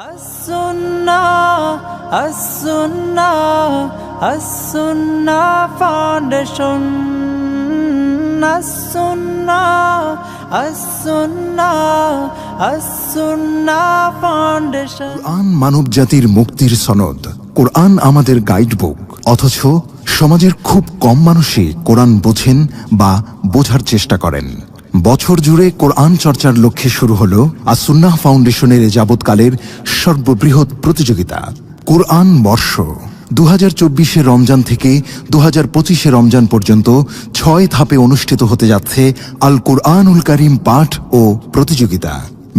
As-Sunnah, As-Sunnah, As-Sunnah Foundation. As-Sunnah, As-Sunnah, As-Sunnah Foundation. কোরআন মানব জাতির মুক্তির সনদ। কোরআন আমাদের গাইডবুক, অথচ সমাজের খুব কম মানুষই কোরআন বোঝেন বা বোঝার চেষ্টা করেন। বছর জুড়ে কোরআন চর্চার লক্ষ্যে শুরু হলো আস-সুন্নাহ ফাউন্ডেশনের যাবৎকালের সর্ববৃহৎ প্রতিযোগিতা কোরআন বর্ষ। 2024 রমজান থেকে 2025 রমজান পর্যন্ত 6 ধাপে অনুষ্ঠিত হতে যাচ্ছে আল কোরআনুল কারীম পাঠ ও প্রতিযোগিতা।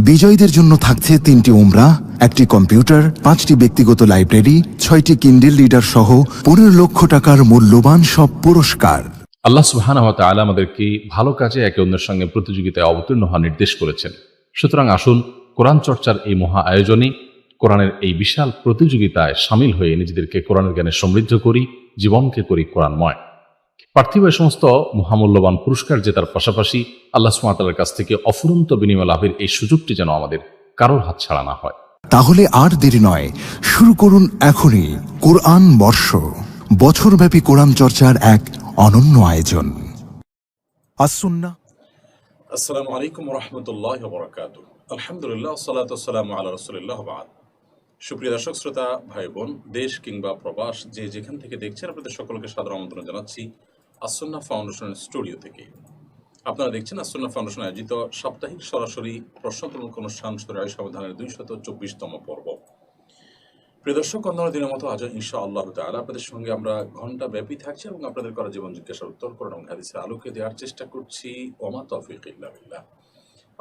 বিজয়ীদের জন্য থাকছে 3টি উমরাহ, 1টি কম্পিউটার, 5টি ব্যক্তিগত লাইব্রেরি, 6টি কিন্ডেল রিডার সহ 15 লক্ষ টাকার মূল্যবান সব পুরস্কার। আল্লাহ সুবহানাহু ওয়া তাআলা আমাদেরকে ভালো কাজে একে অন্যের সঙ্গে প্রতিযোগিতায় অবতীর্ণ হওয়ার নির্দেশ করেছেন। সুতরাং আসুন কোরআন চর্চার এই মহা আয়োজনে, কোরআনের এই বিশাল প্রতিযোগিতায় সামিল হয়ে নিজেদেরকে কোরআনের জ্ঞানে সমৃদ্ধ করি, জীবনকে করি কোরআনময়। পার্থিব সমস্ত মহামূল্যবান পুরস্কার জেতার পাশাপাশি আল্লাহ সুবহানাহু ওয়া তাআলার কাছ থেকে অফুরন্ত বিনিময় লাভের এই সুযোগটি যেন আমাদের কারোর হাত ছাড়া না হয়। তাহলে আর দেরি নয়, শুরু করুন এখনই কোরআন বর্ষ, বছরব্যাপী কোরআন চর্চার এক অনন্য আয়োজন। আস-সুন্নাহ। আসসালামু আলাইকুম ওয়া রাহমাতুল্লাহি ওয়া বারাকাতুহু। আলহামদুলিল্লাহ, সালাতু ওয়াসসালামু আলা রাসূলিল্লাহ ওয়া বা'দ। সুপ্রিয় দর্শক শ্রোতা ভাই বোন, দেশ কিংবা প্রবাস যে যেখান থেকে দেখছেন, আপনাদের সকলকে সাদর আমন্ত্রণ জানাচ্ছি আস-সুন্নাহ ফাউন্ডেশনের স্টুডিও থেকে। আপনারা দেখছেন আস-সুন্নাহ ফাউন্ডেশন আয়োজিত সাপ্তাহিক সরাসরি প্রশ্নোত্তর অনুষ্ঠান শরীআহ সমাধানের 224তম পর্ব। প্রিয় দর্শক, অন্যান্য দিনের মতো আজ ইনশাআল্লাহ তাআলা আপনাদের সঙ্গে আমরা ঘন্টা ব্যাপী থাকছি এবং আপনাদের করা জীবন জিজ্ঞাসার উত্তর কোরআন এবং হাদিসের আলোকে দেওয়ার চেষ্টা করছি। ওমা তৌফিক ইল্লা বিল্লাহ।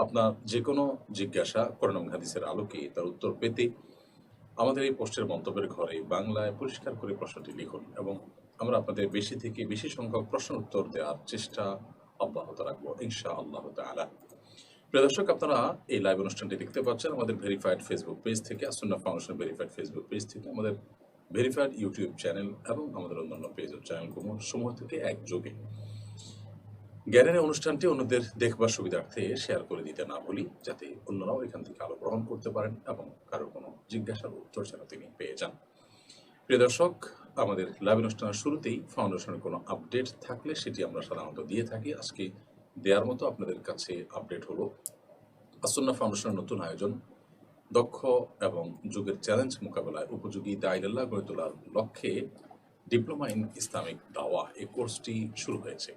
আপনার যে কোনো জিজ্ঞাসা কোরআন এবং হাদিসের আলোকে তার উত্তর পেতে আমাদের এই পোস্টের মন্তব্যের ঘরে বাংলায় পরিষ্কার করে প্রশ্নটি লিখুন এবং আমরা আপনাদের বেশি থেকে বেশি সংখ্যক প্রশ্ন উত্তর দেওয়ার চেষ্টা অব্যাহত রাখবো ইনশাআল্লাহ তাআলা। প্রিয় দর্শক, আপনারা এই লাইভ অনুষ্ঠানটি দেখতে পাচ্ছেন আমাদের ভেরিফাইড ফেসবুক পেজ থেকে, As Sunnah foundation verified Facebook page থেকে, আমাদের ভেরিফাইড ইউটিউব চ্যানেল এবং আমাদের অন্যান্য পেজ ও চ্যানেলগুলো সমূহ থেকে একযোগে। জ্ঞানের অনুষ্ঠানটি অন্যদের দেখবার সুবিধার্থে শেয়ার করে দিতে না ভুলি, যাতে অন্যরাও এখান থেকে আলো গ্রহণ করতে পারেন এবং কারো কোনো জিজ্ঞাসার উত্তর যেন তিনি পেয়ে যান। প্রিয় দর্শক, আমাদের লাইভ অনুষ্ঠানের শুরুতেই ফাউন্ডেশনের কোনো আপডেট থাকলে সেটি আমরা সাধারণত দিয়ে থাকি। আজকে দেওয়ার মতো আপনাদের কাছে আপডেট হলো আস-সুন্নাহ ফাউন্ডেশনের নতুন আয়োজন, দক্ষ এবং যুগের চ্যালেঞ্জ মোকাবেলায় উপযোগী দায়িল্লাহ গড়ে তোলার লক্ষ্যে ডিপ্লোমা ইন ইসলামিক দাওয়া এই কোর্সটি শুরু হয়েছে।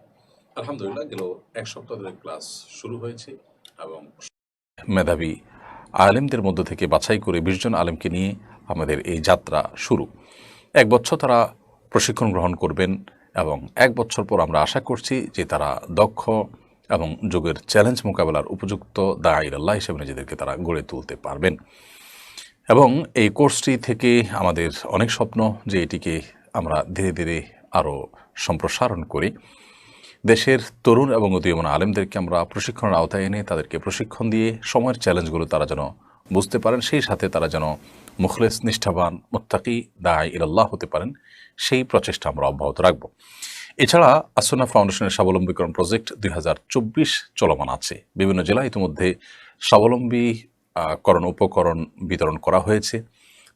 আলহামদুলিল্লাহ, গেল এক সপ্তাহ ধরে ক্লাস শুরু হয়েছে এবং মেধাবী আলেমদের মধ্য থেকে বাছাই করে 20 জন আলেমকে নিয়ে আমাদের এই যাত্রা শুরু। 1 বছর তারা প্রশিক্ষণ গ্রহণ করবেন এবং 1 বছর পর আমরা আশা করছি যে তারা দক্ষ এবং যুগের চ্যালেঞ্জ মোকাবেলার উপযুক্ত দায়িল্লাহ হিসেবে নিজেদেরকে তারা গড়ে তুলতে পারবেন। এবং এই কোর্সটি থেকে আমাদের অনেক স্বপ্ন যে এটিকে আমরা ধীরে ধীরে আরও সম্প্রসারণ করি। দেশের তরুণ এবং উদীয়মান আলেমদেরকে আমরা প্রশিক্ষণের আওতায় এনে তাদেরকে প্রশিক্ষণ দিয়ে সময়ের চ্যালেঞ্জগুলো তারা যেন বুঝতে পারেন, সেই সাথে তারা যেন মুখলেস, নিষ্ঠাবান, মুত্তাকি দাঈ ইলাল্লাহ হতে পারেন, সেই প্রচেষ্টা আমরা অব্যাহত রাখব। এছাড়া আস-সুন্নাহ ফাউন্ডেশনের স্বাবলম্বীকরণ প্রজেক্ট 2024 চলমান আছে। বিভিন্ন জেলায় ইতিমধ্যে স্বাবলম্বীকরণ উপকরণ বিতরণ করা হয়েছে,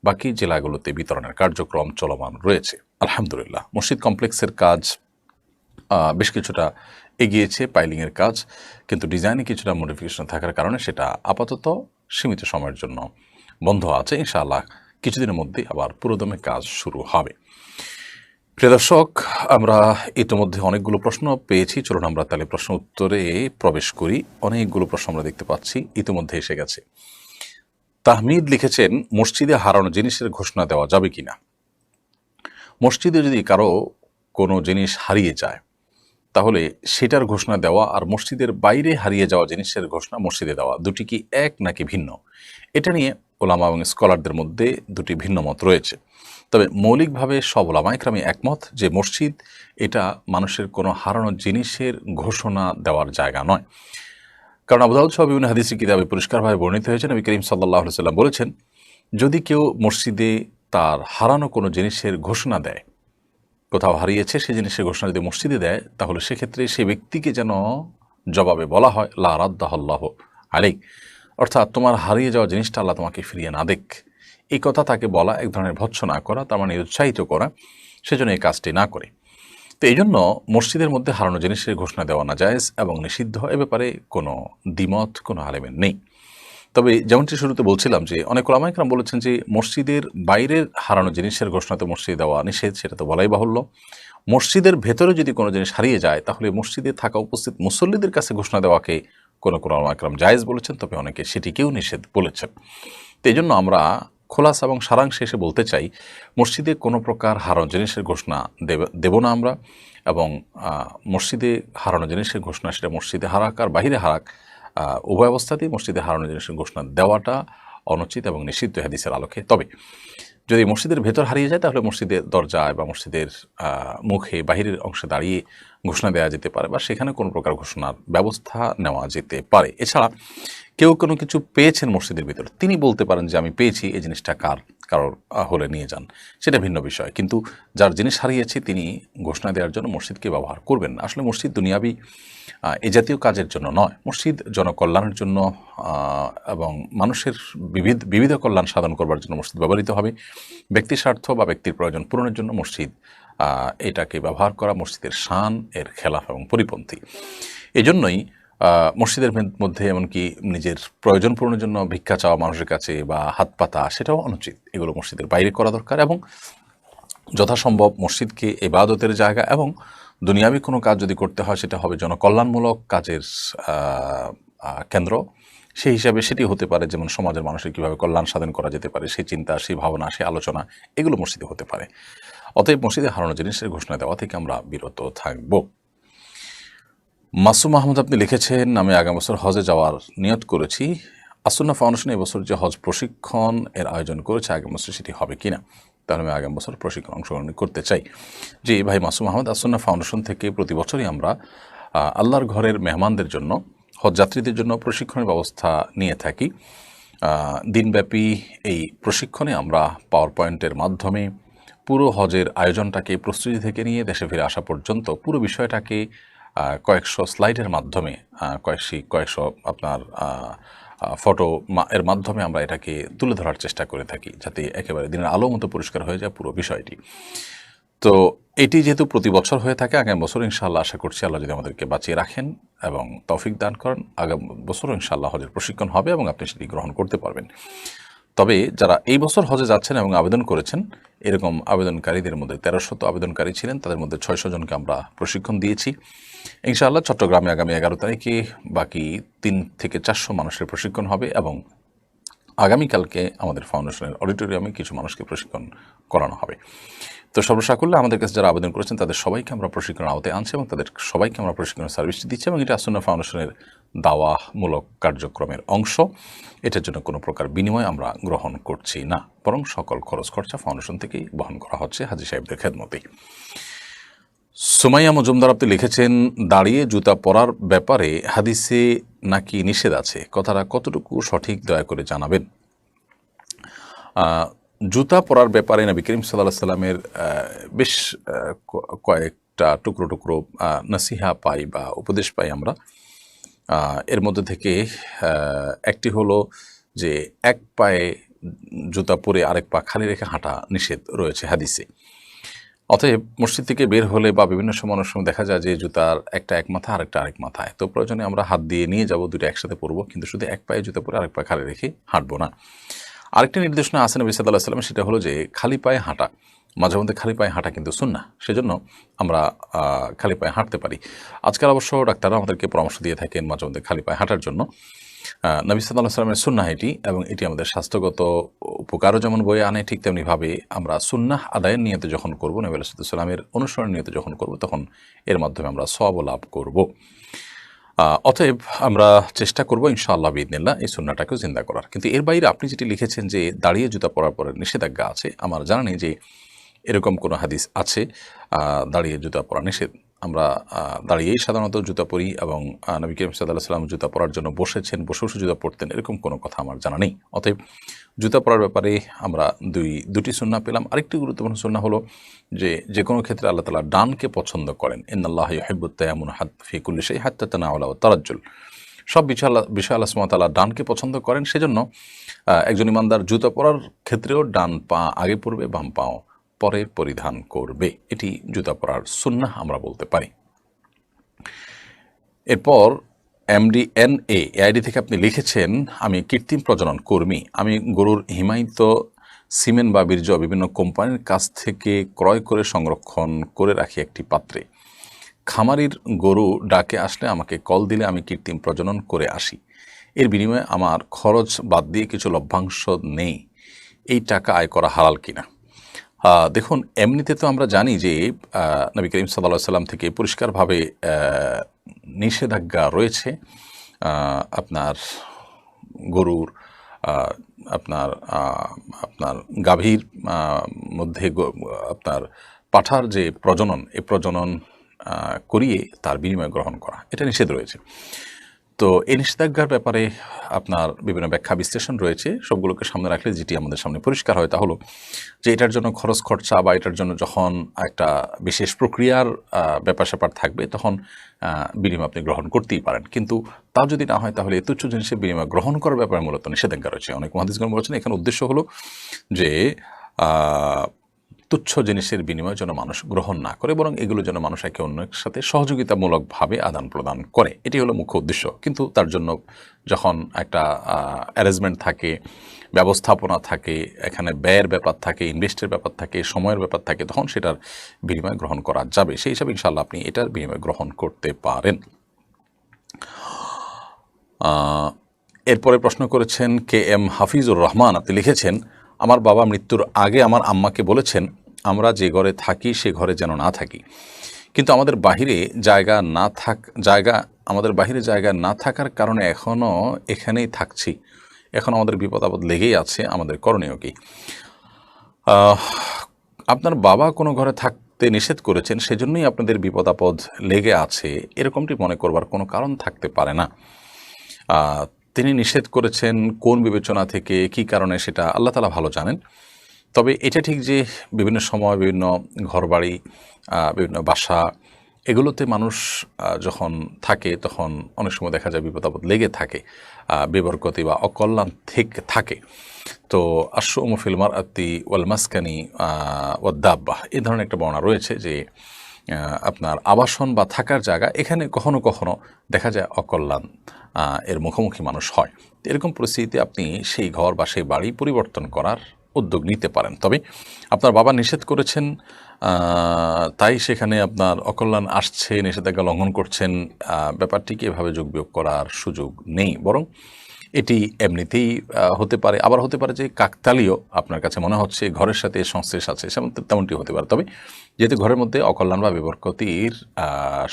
বাকি জেলাগুলোতে বিতরণের কার্যক্রম চলমান রয়েছে। আলহামদুলিল্লাহ, মসজিদ কমপ্লেক্সের কাজ বেশ কিছুটা এগিয়েছে, পাইলিংয়ের কাজ, কিন্তু ডিজাইনে কিছুটা মডিফিকেশন থাকার কারণে সেটা আপাতত সীমিত সময়ের জন্য বন্ধ আছে। ইনশাআল্লাহ কিছুদিনের মধ্যে আবার পুরোদমে কাজ শুরু হবে। প্রিয় দর্শক, আমরা ইতিমধ্যে অনেকগুলো প্রশ্ন পেয়েছি, চলুন আমরা তাহলে প্রশ্ন উত্তরে প্রবেশ করি। অনেকগুলো প্রশ্ন আমরা দেখতে পাচ্ছি ইতিমধ্যে এসে গেছে। তাহমিদ লিখেছেন, মসজিদে হারানো জিনিসের ঘোষণা দেওয়া যাবে কিনা? মসজিদে যদি কারো কোনো জিনিস হারিয়ে যায় তাহলে সেটার ঘোষণা দেওয়া আর মসজিদের বাইরে হারিয়ে যাওয়া জিনিসের ঘোষণা মসজিদে দেওয়া, দুটি কি এক নাকি ভিন্ন? এটা নিয়ে ওলামা এবং স্কলারদের মধ্যে দুটি ভিন্ন মত রয়েছে। তবে মৌলিকভাবে সব ওলামা ইকরামই একমত যে মসজিদ এটা মানুষের কোনো হারানো জিনিসের ঘোষণা দেওয়ার জায়গা নয়। কারণ আবু দাউদ সহ বিভিন্ন হাদিসি কিতাবে পরিষ্কারভাবে বর্ণিত হয়েছে, নবী করিম সাল্লাল্লাহু আলাইহি ওয়াসাল্লাম বলেছেন, যদি কেউ মসজিদে তার হারানো কোনো জিনিসের ঘোষণা দেয়, কোথাও হারিয়েছে সেই জিনিসের ঘোষণা যদি মসজিদে দেয়, তাহলে সেক্ষেত্রে সেই ব্যক্তিকে যেন জবাবে বলা হয় লা রাদ্দাহুল্লাহু আলাইক, অর্থাৎ তোমার হারিয়ে যাওয়া জিনিসটা আল্লাহ তোমাকে ফিরিয়ে না দেখ। এই কথা তাকে বলা, এক ধরনের ভৎসনা করা, তার মানে উৎসাহিত করা, সেজন্য এই কাজটি না করে। তো এই জন্য মসজিদের মধ্যে হারানো জিনিসের ঘোষণা দেওয়া না জায়েজ এবং নিষিদ্ধ, এ ব্যাপারে কোনো দ্বিমত কোনো আলেমের নেই। তবে যেমনটি শুরুতে বলছিলাম যে অনেক ওলামা ইকরাম বলেছেন যে মসজিদের বাইরের হারানো জিনিসের ঘোষণা তো মসজিদে দেওয়া নিষেধ, সেটা তো বলাই বাহুল্য। মসজিদের ভেতরে যদি কোনো জিনিস হারিয়ে যায় তাহলে মসজিদে থাকা উপস্থিত মুসল্লিদের কাছে ঘোষণা দেওয়াকে কোনো কোনো ওলামা ইকরাম জায়েজ বলেছেন, তবে অনেকে সেটিকেও নিষেধ বলেছেন। তো এই জন্য আমরা খোলাসা এবং সারাংশে এসে বলতে চাই, মসজিদে কোনো প্রকার হারানো জিনিসের ঘোষণা দেব না আমরা, এবং মসজিদে হারানো জিনিসের ঘোষণা সেটা মসজিদে হারাক আর বাহিরে হারাক, উভয় অবস্থাতেই মসজিদে হারানো জিনিসের ঘোষণা দেওয়াটা অনুচিত এবং নিষিদ্ধ হাদিসের আলোকে। তবে যদি মসজিদের ভেতর হারিয়ে যায় তাহলে মসজিদের দরজায় বা মসজিদের মুখে বাহিরের অংশে দাঁড়িয়ে ঘোষণা দেওয়া যেতে পারে, বা সেখানে কোনো প্রকার ঘোষণার ব্যবস্থা নেওয়া যেতে পারে। এছাড়া কেউ কোনো কিছু পেয়েছেন মসজিদের ভিতরে, তিনি বলতে পারেন যে আমি পেয়েছি, এই জিনিসটা কারোর হলে নিয়ে যান, সেটা ভিন্ন বিষয়। কিন্তু যার জিনিস হারিয়েছে তিনি ঘোষণা দেওয়ার জন্য মসজিদকে ব্যবহার করবেন না। আসলে মসজিদ দুনিয়াবি এ জাতীয় কাজের জন্য নয়, মসজিদ জনকল্যাণের জন্য এবং মানুষের বিবিধ কল্যাণ সাধন করবার জন্য মসজিদ ব্যবহৃত হবে। ব্যক্তির স্বার্থ বা ব্যক্তির প্রয়োজন পূরণের জন্য মসজিদ এটাকে ব্যবহার করা মসজিদের শান এর খেলাফ এবং পরিপন্থী। এজন্যই মসজিদের মধ্যে এমনকি নিজের প্রয়োজন পূরণের জন্য ভিক্ষা চাওয়া মানুষের কাছে বা হাত পাতা, সেটাও অনুচিত। এগুলো মসজিদের বাইরে করা দরকার, এবং যথাসম্ভব মসজিদকে ইবাদতের জায়গা এবং দুনিয়াবি কোনো কাজ যদি করতে হয় সেটা হবে জনকল্যাণমূলক কাজের কেন্দ্র। সেই হিসাবে সেটি হতে পারে যেমন সমাজের মানুষের কীভাবে কল্যাণ সাধন করা যেতে পারে, সেই চিন্তা, সেই ভাবনা, সেই আলোচনা, এগুলো মসজিদে হতে পারে। অতএব মসজিদে হারানো জিনিসের ঘোষণা দেওয়া থেকে আমরা বিরত থাকব। মাসুম মাহমুদ আপনি লিখেছেন, আমি আগামী বছর হজে যাওয়ার নিয়ত করেছি। আসুন্নাহ ফাউন্ডেশন এবছর যে হজ প্রশিক্ষণ এর আয়োজন করেছে আগামী বছর সেটি হবে কিনা, তাহলে আমি আগামী বছর প্রশিক্ষণ অংশগ্রহণ করতে চাই। জি ভাই মাসুম আহমদ, আসুন্নাহ ফাউন্ডেশন থেকে প্রতি বছরই আমরা আল্লাহর ঘরের মেহমানদের জন্য, হজ যাত্রীদের জন্য প্রশিক্ষণের ব্যবস্থা নিয়ে থাকি। দিনব্যাপী এই প্রশিক্ষণে আমরা পাওয়ার পয়েন্টের মাধ্যমে পুরো হজের আয়োজনটাকে প্রস্তুতি থেকে নিয়ে দেশে ফিরে আসা পর্যন্ত পুরো বিষয়টাকে কয়েকশো স্লাইডের মাধ্যমে, কয়েকশো আপনার ফটো এর মাধ্যমে আমরা এটাকে তুলে ধরার চেষ্টা করে থাকি, যাতে একেবারে দিনের আলো মতো পরিষ্কার হয়ে যায় পুরো বিষয়টি। তো এটি যেহেতু প্রতি বছর হয়ে থাকে, আগামী বছর ইনশাআল্লাহ আশা করছি আল্লাহ যদি আমাদেরকে বাঁচিয়ে রাখেন এবং তৌফিক দান করেন, আগামী বছরও ইনশাআল্লাহ হজের প্রশিক্ষণ হবে এবং আপনি সেটি গ্রহণ করতে পারবেন। তবে যারা এই বছর হজে যাচ্ছেন এবং আবেদন করেছেন, এরকম আবেদনকারীদের মধ্যে 1300 আবেদনকারী ছিলেন, তাদের মধ্যে 600 জনকে আমরা প্রশিক্ষণ দিয়েছি। ইনশাআল্লাহ চট্টগ্রামে আগামী 11 তারিখে বাকি 3 থেকে 400 মানুষের প্রশিক্ষণ হবে, এবং আগামীকালকে আমাদের ফাউন্ডেশনের অডিটোরিয়ামে কিছু মানুষকে প্রশিক্ষণ করানো হবে। তো সর্বসাকুল্যে আমাদের কাছে যারা আবেদন করেছেন তাদের সবাইকে আমরা প্রশিক্ষণের আওতায় আনছি এবং তাদের সবাইকে আমরা প্রশিক্ষণের সার্ভিসটি দিচ্ছি, এবং এটা আসুন্নাহ ফাউন্ডেশনের দাওয়ামূলক কার্যক্রমের অংশ। এটার জন্য কোনো প্রকার বিনিময় আমরা গ্রহণ করছি না, বরং সকল খরচ খরচা ফাউন্ডেশন থেকেই বহন করা হচ্ছে হাজী সাহেবদের খেদমতেই। সুমাইয়া মজুমদার আপনি লিখেছেন, দাঁড়িয়ে জুতা পরার ব্যাপারে হাদিসে নাকি নিষেধ আছে, কথাটা কতটুকু সঠিক দয়া করে জানাবেন। জুতা পরার ব্যাপারে নবী করিম সাল্লাল্লাহু আলাইহি সাল্লামের বেশ কয়েকটা টুকরো টুকরো নসিহা পাই বা উপদেশ পাই আমরা। এর মধ্যে থেকে একটি হলো যে এক পায়ে জুতা পরে আরেক পা খালি রেখে হাঁটা নিষেধ রয়েছে হাদিসে। অতএব মসজিদ থেকে বের হলে বা বিভিন্ন সময় দেখা যায় যে জুতার একটা এক মাথা আরেকটা আরেক মাথায়, তো প্রয়োজনে আমরা হাত দিয়ে নিয়ে যাব, দুটো একসাথে পরবো, কিন্তু শুধু এক পায়ে জুতা পরে আরেক পা খালি রেখে হাঁটবো না। আরেকটি নির্দেশনা আছে নবী সাল্লাল্লাহু আলাইহি ওয়াসাল্লাম, সেটা হলো যে খালি পায়ে হাঁটা, মাঝে মধ্যে খালি পায়ে হাঁটা কিন্তু সুন্নাহ, সেজন্য আমরা খালি পায়ে হাঁটতে পারি। আজকাল অবশ্য ডাক্তাররা আমাদেরকে পরামর্শ দিয়ে থাকেন মাঝে মধ্যে খালি পায়ে হাঁটার জন্য। নবী সাল্লাল্লাহু আলাইহি ওয়াসাল্লামের সুন্নাহ এটি, এবং এটি আমাদের স্বাস্থ্যগত উপকারও যেমন বয়ে আনে, ঠিক তেমনিভাবে আমরা সুন্নাহ আদায়ের নিয়তে যখন করবো, নবী সাল্লাল্লাহু আলাইহি ওয়াসাল্লামের অনুসরণ নিয়তে যখন করবো, তখন এর মাধ্যমে আমরা সওয়াব লাভ করব। অতএব আমরা চেষ্টা করবো ইনশাআল্লাহ বিইذনিল্লাহ এই সুন্নাহটাকেও জিন্দা করার। কিন্তু এর বাইরে আপনি যেটি লিখেছেন যে দাঁড়িয়ে জুতা পরার পরে নিষেধাজ্ঞা আছে, আমার জানা নেই যে এরকম কোনো হাদিস আছে দাঁড়িয়ে জুতা পরা নিষেধ। আমরা দাঁড়িয়েই সাধারণত জুতা পরি, এবং নবী করিম সাল্লাল্লাহু আলাইহি ওয়াসাল্লাম জুতা পরার জন্য বসেছেন, বসে বসে জুতা পরতেন, এরকম কোনো কথা আমার জানা নেই। অতএব জুতা পরার ব্যাপারে আমরা দুটি সুন্নাহ পেলাম। আরেকটি গুরুত্বপূর্ণ সুন্নাহ হলো যে কোনো ক্ষেত্রে আল্লাহ তাআলা ডানকে পছন্দ করেন। ইন্নাল্লাহা ইউহিব্বুত তায়াম্মুন ফি কুল্লি শাই হাত্তা তানাউলা ওয়া তারাজ্জুল। সব বিষয় আল্লাহ সুবহানাহু ওয়া তাআলা ডানকে পছন্দ করেন। সেজন্য একজন ইমানদার জুতা পরার ক্ষেত্রেও ডান পা আগে পরবে, বাম পাও পরে পরিধান করবে। এটি জুতা পরার সুন্নাহ আমরা বলতে পারি। এরপর MDNA আইডি থেকে আপনি লিখেছেন, আমি কৃত্রিম প্রজনন কর্মী। আমি গরুর হিমায়িত সিমেন্ট বা বীর্য বিভিন্ন কোম্পানির কাছ থেকে ক্রয় করে সংরক্ষণ করে রাখি একটি পাত্রে। খামারির গরু ডাকে আসলে আমাকে কল দিলে আমি কৃত্রিম প্রজনন করে আসি। এর বিনিময়ে আমার খরচ বাদ দিয়ে কিছু লভ্যাংশ নেই। এই টাকা আয় করা হালাল কিনা? দেখুন, এমনিতে তো আমরা জানি যে নবী করিম সাল্লাল্লাহু আলাইহি ওয়াসাল্লাম থেকে পরিষ্কারভাবে নিষেধাজ্ঞা রয়েছে আপনার গরুর আপনার আপনার গাভীর মধ্যে আপনার পাঠার যে প্রজনন, এই প্রজনন করিয়ে তার বিনিময় গ্রহণ করা, এটা নিষেধ রয়েছে। তো এই নিষেধাজ্ঞার ব্যাপারে আপনার বিভিন্ন ব্যাখ্যা বিশ্লেষণ রয়েছে। সবগুলোকে সামনে রাখলে যেটি আমাদের সামনে পরিষ্কার হয় তা হলো যে এটার জন্য খরচ খরচা বা এটার জন্য যখন একটা বিশেষ প্রক্রিয়ার ব্যাপার স্যাপার থাকবে তখন বিনিময় আপনি গ্রহণ করতেই পারেন, কিন্তু তা যদি না হয় তাহলে তুচ্ছ জিনিসের বিনিময় গ্রহণ করার ব্যাপারে মূলত নিষেধাজ্ঞা রয়েছে। অনেক মুহাদ্দিসগণ বলেছেন এখানে উদ্দেশ্য হলো যে তুচ্ছ জিনিসের বিনিময় যেন মানুষ গ্রহণ না করে, বরং এগুলো যেন মানুষ একে অন্যের সাথে সহযোগিতামূলকভাবে আদান প্রদান করে, এটি হলো মুখ্য উদ্দেশ্য। কিন্তু তার জন্য যখন একটা অ্যারেঞ্জমেন্ট থাকে, ব্যবস্থাপনা থাকে, এখানে ব্যয়ের ব্যাপার থাকে, ইনভেস্টের ব্যাপার থাকে, সময়ের ব্যাপার থাকে, তখন সেটার বিনিময় গ্রহণ করা যাবে। সেই হিসাবে ইনশাআল্লাহ আপনি এটার বিনিময় গ্রহণ করতে পারেন। এরপরে প্রশ্ন করেছেন KM হাফিজুর রহমান। আপনি লিখেছেন, আমার বাবা মৃত্যুর আগে আমার আম্মাকে বলেছেন আমরা যে ঘরে থাকি সে ঘরে যেন না থাকি, কিন্তু আমাদের বাহিরে জায়গা না থাকার কারণে এখনও এখানেই থাকছি। এখন আমাদের বিপদ আপদ লেগেই আছে, আমাদের করণীয় কি? আপনার বাবা কোনো ঘরে থাকতে নিষেধ করেছেন, সেজন্যই আপনাদের বিপদ আপদ লেগে আছে, এরকমটি মনে করবার কোনো কারণ থাকতে পারে না। তিনি নিষেধ করেছেন কোন বিবেচনা থেকে, কি কারণে, সেটা আল্লাহ তাআলা ভালো জানেন। তবে এটা ঠিক যে বিভিন্ন সময় বিভিন্ন ঘরবাড়ি, বিভিন্ন বাসা, এগুলোতে মানুষ যখন থাকে তখন অনেক সময় দেখা যায় বিপদ আপদ লেগে থাকে, বেবরকতি বা অকল্যাণ থেকে থাকে। তো আশ-শু'মু ফিল মারআতি ওয়াল মাসকানি ওয়াদ দাব্বা, এই ধরনের একটা বর্ণনা রয়েছে যে আপনার আবাসন বা থাকার জায়গা, এখানে কখনো কখনো দেখা যায় অকল্যাণ এর মুখোমুখি মানুষ হয়। এরকম পরিস্থিতিতে আপনি সেই ঘর বা সেই বাড়ি পরিবর্তন করার উদ্যোগ নিতে পারেন। তবে আপনার বাবা নিষেধ করেছেন তাই সেখানে আপনার অকল্যাণ আসছে, নিষেধাজ্ঞা লঙ্ঘন করছেন, ব্যাপারটিকে এভাবে যোগ বিয়োগ করার সুযোগ নেই, বরং এটি এমনিতেই হতে পারে। আবার হতে পারে যে কাকতালীয়, আপনার কাছে মনে হচ্ছে ঘরের সাথে সংশ্লেষ আছে, তেমনটি হতে পারে। তবে যেহেতু ঘরের মধ্যে অকল্যাণ বা বিবরকতির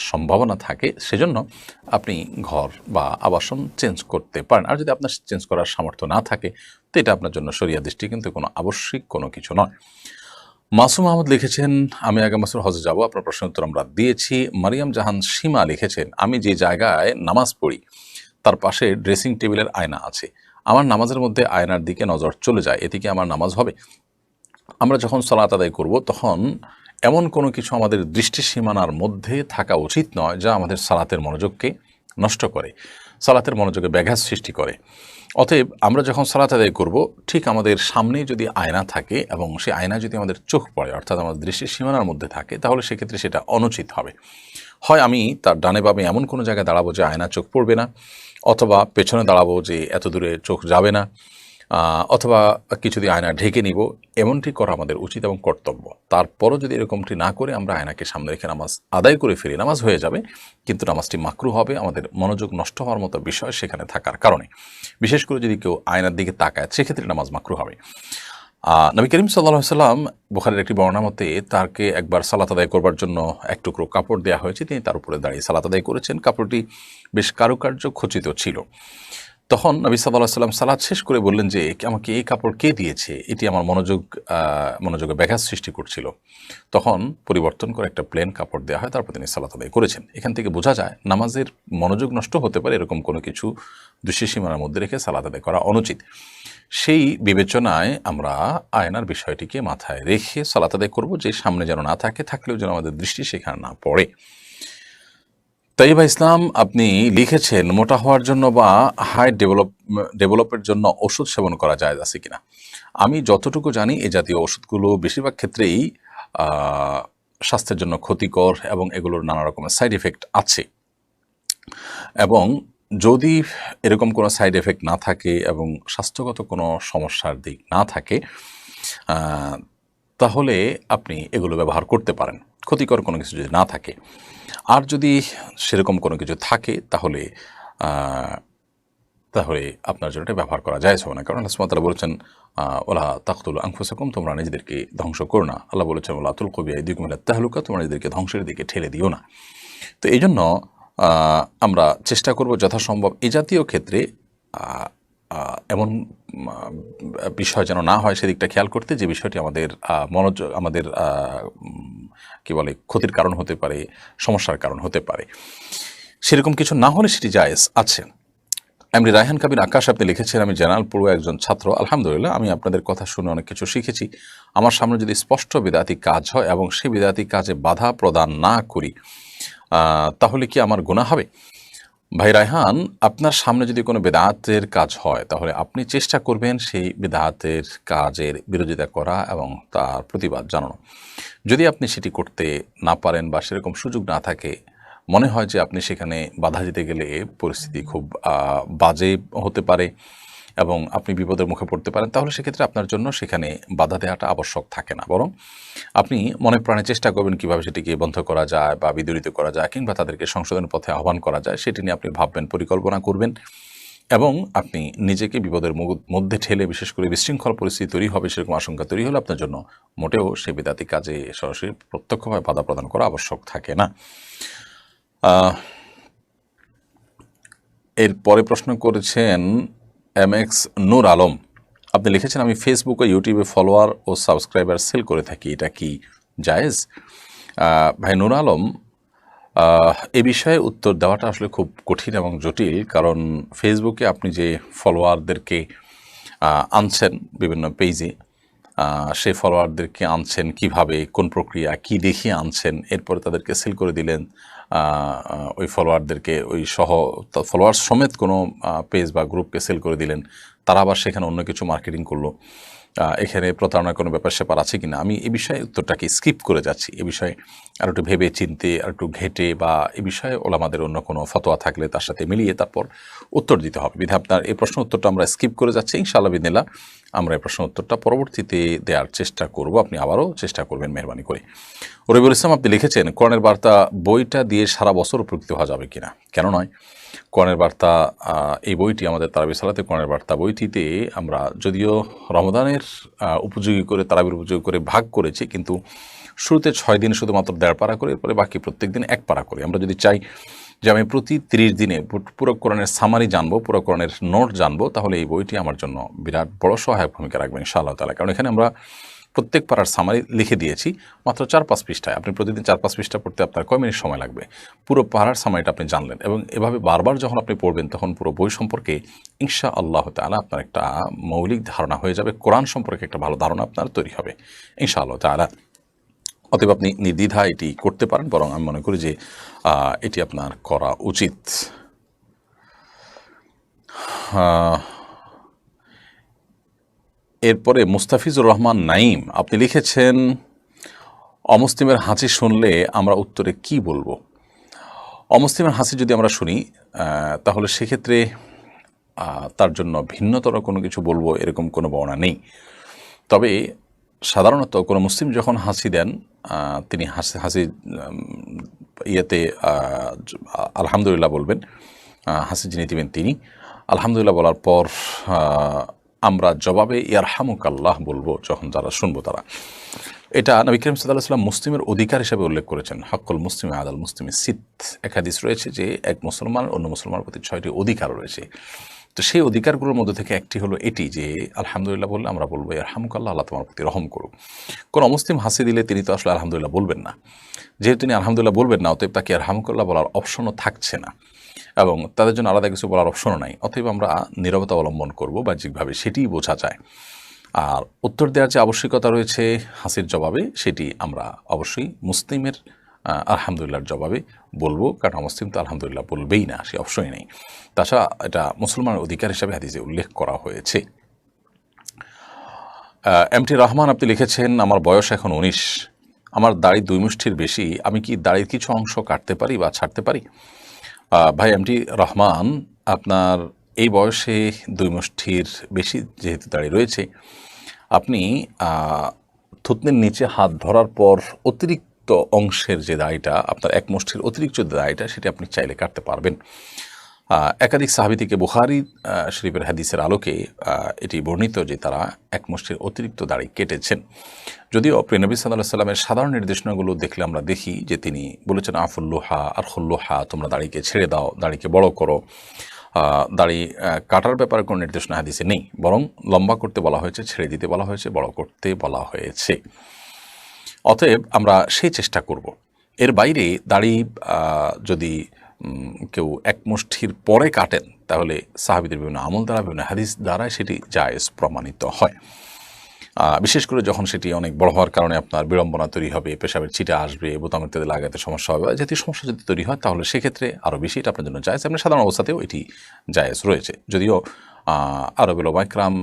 সম্ভাবনা থাকে, সেজন্য আপনি ঘর বা আবাসন চেঞ্জ করতে পারেন। আর যদি আপনার চেঞ্জ করার সামর্থ্য না থাকে তো এটা আপনার জন্য শরিয়া দৃষ্টি কিন্তু কোনো আবশ্যিক কোনো কিছু নয়। মাসুম আহমদ লিখেছেন, আমি আগামী বছর হজে যাব। আপনার প্রশ্নের উত্তর আমরা দিয়েছি। মারিয়াম জাহান সীমা লিখেছেন, আমি যে জায়গায় নামাজ পড়ি তার পাশে ড্রেসিং টেবিলের আয়না আছে, আমার নামাজের মধ্যে আয়নার দিকে নজর চলে যায়, এতে কি আমার নামাজ হবে? আমরা যখন সালাত আদায় করব তখন এমন কোনো কিছু আমাদের দৃষ্টি সীমানার মধ্যে থাকা উচিত নয় যা আমাদের সালাতের মনোযোগকে নষ্ট করে, সালাতের মনোযোগে ব্যাঘাত সৃষ্টি করে। অতএব আমরা যখন সালাত আদায় করব ঠিক আমাদের সামনে যদি আয়না থাকে এবং সেই আয়না যদি আমাদের চোখ পড়ে, অর্থাৎ আমাদের দৃষ্টির সীমানার মধ্যে থাকে, তাহলে সেক্ষেত্রে সেটা অনুচিত হবে। হয় আমি তার ডানে বামে এমন কোনো জায়গায় দাঁড়াবো যে আয়না চোখ পড়বে না, অথবা পেছনে দাঁড়াবো যে এত দূরে চোখ যাবে না, অথবা কিছু দিয়ে আয়না ঢেকে নিব, এমনটি করা আমাদের উচিত এবং কর্তব্য। তারপরও যদি এরকমটি না করে আমরা আয়নাকে সামনে রেখে নামাজ আদায় করে ফিরি, নামাজ হয়ে যাবে, কিন্তু নামাজটি মাকরু হবে, আমাদের মনোযোগ নষ্ট হওয়ার মতো বিষয় সেখানে থাকার কারণে। বিশেষ করে যদি কেউ আয়নার দিকে তাকায় সেক্ষেত্রে নামাজ মাকরু হবে। নবী করিম সাল্লাল্লাহু আলাইহি ওয়াসাল্লাম, বুখারীর একটি বর্ণনা মতে, তাকে একবার সালাত আদায় করবার জন্য এক টুকরো কাপড় দেওয়া হয়েছে, তিনি তার উপরে দাঁড়িয়ে সালাত আদায় করেছেন। কাপড়টি বেশ কারুকার্য খচিত ছিল। তখন নবী সাল্লাল্লাহু আলাইহি ওয়াসাল্লাম সালাত শেষ করে বললেন যে আমাকে এই কাপড় কে দিয়েছে, এটি আমার মনোযোগে ব্যাঘাত সৃষ্টি করছিল। তখন পরিবর্তন করে একটা প্লেন কাপড় দেওয়া হয়, তারপর তিনি সালাত আদায় করেছেন। এখান থেকে বোঝা যায় নামাজের মনোযোগ নষ্ট হতে পারে, এরকম কোনো কিছু দৃষ্টিসীমার মধ্যে রেখে সালাত আদায় করা অনুচিত। সেই বিবেচনায় আমরা আয়নার বিষয়টিকে মাথায় রেখে সালাত আদায় করব, যে সামনে যেন না থাকে, থাকলেও যেন আমাদের দৃষ্টি সেখানে না পড়ে। তাইবা ইসলাম আপনি লিখেছেন মোটা হওয়ার জন্য বা ডেভেলপের জন্য ওষুধ সেবন করা যায় আছে কিনা। আমি যতটুকু জানি এই জাতীয় ওষুধগুলো বেশিরভাগ ক্ষেত্রেই স্বাস্থ্যের জন্য ক্ষতিকর এবং এগুলোর নানা রকমের সাইড এফেক্ট আছে। এবং যদি এরকম কোনো সাইড এফেক্ট না থাকে এবং স্বাস্থ্যগত কোনো সমস্যার দিক না থাকে তাহলে আপনি এগুলো ব্যবহার করতে পারেন, ক্ষতিকর কোনো কিছু যদি না থাকে। আর যদি সেরকম কোনো কিছু থাকে তাহলে তাহলে আপনার জন্য এটা ব্যবহার করা যায় হবে না। কারণ আল্লাহ সুবহানাহু ওয়া তাআলা বলেছেন ওয়ালা তাকতুলু আনফুসাকুম, তোমরা নিজেদেরকে ধ্বংস করো না। আল্লাহ বলেছেন ওয়ালা তুলকু বিআইদিকুম ইলা তাহলুকা, তোমরা নিজেদেরকে ধ্বংসের দিকে ঠেলে দিও না। তো এই জন্য আমরা চেষ্টা করব যথাসম্ভব এই জাতীয় ক্ষেত্রে এমন বিষয় যেন না হয় সেদিকটা খেয়াল করতে, যে বিষয়টি আমাদের মনোযোগ আমাদের কি বলে ক্ষতির কারণ হতে পারে, সমস্যার কারণ হতে পারে। সেরকম কিছু না হলে সেটি জায়েজ আছে। এমনি রায়হান কাবির আকাশ আপনি লিখেছেন, আমি জেনারেল পড়ুয়া একজন ছাত্র। আলহামদুলিল্লাহ, আমি আপনাদের কথা শুনে অনেক কিছু শিখেছি। আমার সামনে যদি স্পষ্ট বিদআতি কাজ হয় এবং সেই বিদআতি কাজে বাধা প্রদান না করি তাহলে কি আমার গুনাহ হবে? ভাই রায়হান, আপনার সামনে যদি কোনো বেদাতের কাজ হয় তাহলে আপনি চেষ্টা করবেন সেই বেদাতের কাজের বিরোধিতা করা এবং তার প্রতিবাদ জানানো। যদি আপনি সেটি করতে না পারেন বা সেরকম সুযোগ না থাকে, মনে হয় যে আপনি সেখানে বাধা দিতে গেলে পরিস্থিতি খুব বাজে হতে পারে এবং আপনি বিপদের মুখে পড়তে পারেন, তাহলে সেক্ষেত্রে আপনার জন্য সেখানে বাধা দেওয়াটা আবশ্যক থাকে না। বরং আপনি মনে প্রাণে চেষ্টা করবেন কীভাবে সেটিকে বন্ধ করা যায় বা বিদরিত করা যায় কিংবা তাদেরকে সংশোধনের পথে আহ্বান করা যায়, সেটি নিয়ে আপনি ভাববেন, পরিকল্পনা করবেন এবং আপনি নিজেকে বিপদের মধ্যে ঠেলে বিশেষ করে বিশৃঙ্খল পরিস্থিতি তৈরি হবে সেরকম আশঙ্কা তৈরি হলে আপনার জন্য মোটেও সে বিদাতি কাজে সরাসরি প্রত্যক্ষভাবে বাধা প্রদান করা আবশ্যক থাকে না। এরপরে প্রশ্ন করেছেন MX নূর আলম, আপনি লিখেছেন আমি ফেসবুক ও ইউটিউবে ফলোয়ার ও সাবস্ক্রাইবার সেল করে থাকি, এটা কি জায়েজ? ভাই নূর আলম, এ বিষয়ে উত্তর দেওয়াটা আসলে খুব কঠিন এবং জটিল। কারণ ফেসবুকে আপনি যে ফলোয়ারদেরকে আনছেন বিভিন্ন পেজে, সেই ফলোয়ারদেরকে আনছেন কিভাবে, কোন প্রক্রিয়া, কি দেখিয়ে আনছেন, এরপরে তাদেরকে সেল করে দিলেন ওই ফলোয়ারদেরকে, ওই ফলোয়ার সমেত কোনো পেজ বা গ্রুপকে সেল করে দিলেন, তারা আবার সেখানে অন্য কিছু মার্কেটিং করলো। এখানে প্রতারণার কোনো ব্যাপার স্যাপার আছে কিনা, আমি এ বিষয়ে উত্তরটাকে স্কিপ করে যাচ্ছি। এ বিষয়ে আর একটু ভেবে চিনতে, আর একটু ঘেটে বা এ বিষয়ে ওলামাদের অন্য কোনো ফতোয়া থাকলে তার সাথে মিলিয়ে তারপর উত্তর দিতে হবে। বিধে আপনার এই প্রশ্ন উত্তরটা আমরা স্কিপ করে যাচ্ছি। ইনশাআল্লাহ বিদিনিল্লাহ আমরা এই প্রশ্ন উত্তরটা পরবর্তীতে দেওয়ার চেষ্টা করব, আপনি আবারও চেষ্টা করবেন মেহরবানি করে। রবিউল ইসলাম আপনি লিখেছেন কোরআনের বার্তা বইটা দিয়ে সারা বছর উপকৃত হওয়া যাবে কিনা? কেন নয়। কোরআনের বার্তা এই বইটি আমাদের তারাবি সালাতে কোরআনের বার্তা বইটিতে আমরা যদিও রমদানের উপযোগী করে, তারাবির উপযোগী করে ভাগ করেছি, কিন্তু শুরুতে 6 দিন শুধুমাত্র 1.5 পারা করে, এরপরে বাকি প্রত্যেক দিন 1 পারা করি। আমরা যদি চাই যে আমি প্রতি 30 দিনে পুরো কোরআনের সামারি জানবো, পুরো কোরআনের নোট জানবো, তাহলে এই বইটি আমার জন্য বিরাট বড় সহায়ক ভূমিকা রাখবে ইনশাআল্লাহ তাআলা। কারণ এখানে আমরা প্রত্যেক পাড়ার সামারি লিখে দিয়েছি মাত্র 4-5 পৃষ্ঠায়। আপনি প্রতিদিন 4-5 পৃষ্ঠা পড়তে আপনার কয় মিনিট সময় লাগবে? পুরো পাড়ার সামারিটা আপনি জানলেন এবং এভাবে বারবার যখন আপনি পড়বেন তখন পুরো বই সম্পর্কে ইনশাআল্লাহ তাআলা আপনার একটা মৌলিক ধারণা হয়ে যাবে, কোরআন সম্পর্কে একটা ভালো ধারণা আপনার তৈরি হবে ইনশাআল্লাহ তাআলা। অতএব আপনি নির্দ্বিধা এটি করতে পারেন, বরং আমি মনে করি যে এটি আপনার করা উচিত। এরপরে মুস্তাফিজুর রহমান নাইম আপনি লিখেছেন অমুসলিমের হাসি শুনলে আমরা উত্তরে কি বলবো? অমুসলিমের হাসি যদি আমরা শুনি তাহলে সেক্ষেত্রে তার জন্য ভিন্নতর কোনো কিছু বলবো এরকম কোনো বর্ণনা নেই। তবে সাধারণত কোনো মুসলিম যখন হাসি দেন তিনি হাসি ইয়েতে আলহামদুলিল্লাহ বলবেন, হাসি যিনি দিবেন তিনি আলহামদুলিল্লাহ বলার পর আমরা জবাবে ইয়ারহামুকাল্লাহ বলবো যখন যারা শুনবো তারা। এটা নবী করিম সাল্লাল্লাহু আলাইহি ওয়াসাল্লাম মুসলিমের অধিকার হিসেবে উল্লেখ করেছেন। হাক্কুল মুসলিম আদাল মুসলিম সিত, এক হাদিস রয়েছে যে এক মুসলমান অন্য মুসলমানের প্রতি 6টি অধিকার রয়েছে। তো সেই অধিকারগুলোর মধ্যে থেকে একটি হলো এটি যে আলহামদুলিল্লাহ বললে আমরা বলবো ইয়ারহামুকাল্লাহ, আল্লাহ তোমার প্রতি রহম করুক। কোনো অমুসলিম হাসি দিলে তিনি তো আসলে আলহামদুলিল্লাহ বলবেন না। যেহেতু তিনি আলহামদুলিল্লাহ বলবেন না, অতএব তাকে ইয়ারহামুকাল্লাহ বলার অপশনও থাকছে না এবং তাদের জন্য আলাদা কিছু বলার অপশনও নাই। অতএব আমরা নীরবতা অবলম্বন করবো বাহ্যিকভাবে, সেটিই বোঝা যায়। আর উত্তর দেওয়ার যে আবশ্যকতা রয়েছে হাসির জবাবে, সেটি আমরা অবশ্যই মুসলিমের আলহামদুলিল্লাহর জবাবে বলবো, কারণ মুসলিম তো আলহামদুলিল্লাহ বলবেই না, সে অপশনই নেই। তাছাড়া এটা মুসলমানের অধিকার হিসাবে হাদিসে উল্লেখ করা হয়েছে। এমটি রহমান আপনি লিখেছেন, আমার বয়স এখন 19, আমার দাড়ি 2 মুষ্টির বেশি, আমি কি দাড়ির কিছু অংশ কাটতে পারি বা ছাড়তে পারি? ভাই এমটি রহমান, আপনার এই বয়সে 2 মুষ্টির বেশি যেহেতু দাড়ি রয়েছে, আপনি থুতনির নিচে হাত ধরার পর অতিরিক্ত অংশের যে দাড়িটা, আপনার 1 মুষ্টির অতিরিক্ত যে দাড়িটা, সেটা আপনি চাইলে কাটতে পারবেন। একাধিক সাহাবী থেকে বুখারী শরীফের হাদিসের আলোকে এটি বর্ণিত যে তারা 1 মুষ্টির অতিরিক্ত দাড়ি কেটেছেন। যদিও প্রিয় নবী সাল্লাল্লাহু আলাইহি সাল্লামের সাধারণ নির্দেশনাগুলো দেখলে আমরা দেখি যে তিনি বলেছেন আফুল্লুহা আর খুল্লুহা, তোমরা দাড়িকে ছেড়ে দাও, দাড়িকে বড় করো। দাড়ি কাটার ব্যাপারে কোনো নির্দেশনা হাদিসে নেই, বরং লম্বা করতে বলা হয়েছে, ছেড়ে দিতে বলা হয়েছে, বড় করতে বলা হয়েছে। অতএব আমরা সেই চেষ্টা করব। এর বাইরে দাড়ি যদি কেউ 1 মুষ্টির পরে কাটেন, তাহলে সাহাবীদের বিভিন্ন আমল দ্বারা, বিভিন্ন হাদিস দ্বারা সেটি জায়েজ প্রমাণিত হয়। বিশেষ করে যখন সেটি অনেক বড় হওয়ার কারণে আপনার বিড়ম্বনা তৈরি হবে, পেশাবের ছিটা আসবে, বোতামের তেলে লাগাতে সমস্যা হবে, জাতীয় সমস্যা যদি তৈরি হয়, তাহলে সেক্ষেত্রে আরও বেশি এটা আপনার জন্য জায়েজ। আপনার সাধারণ অবস্থাতেও এটি জায়েজ রয়েছে। যদিও আরবের ওলামা ইকরাম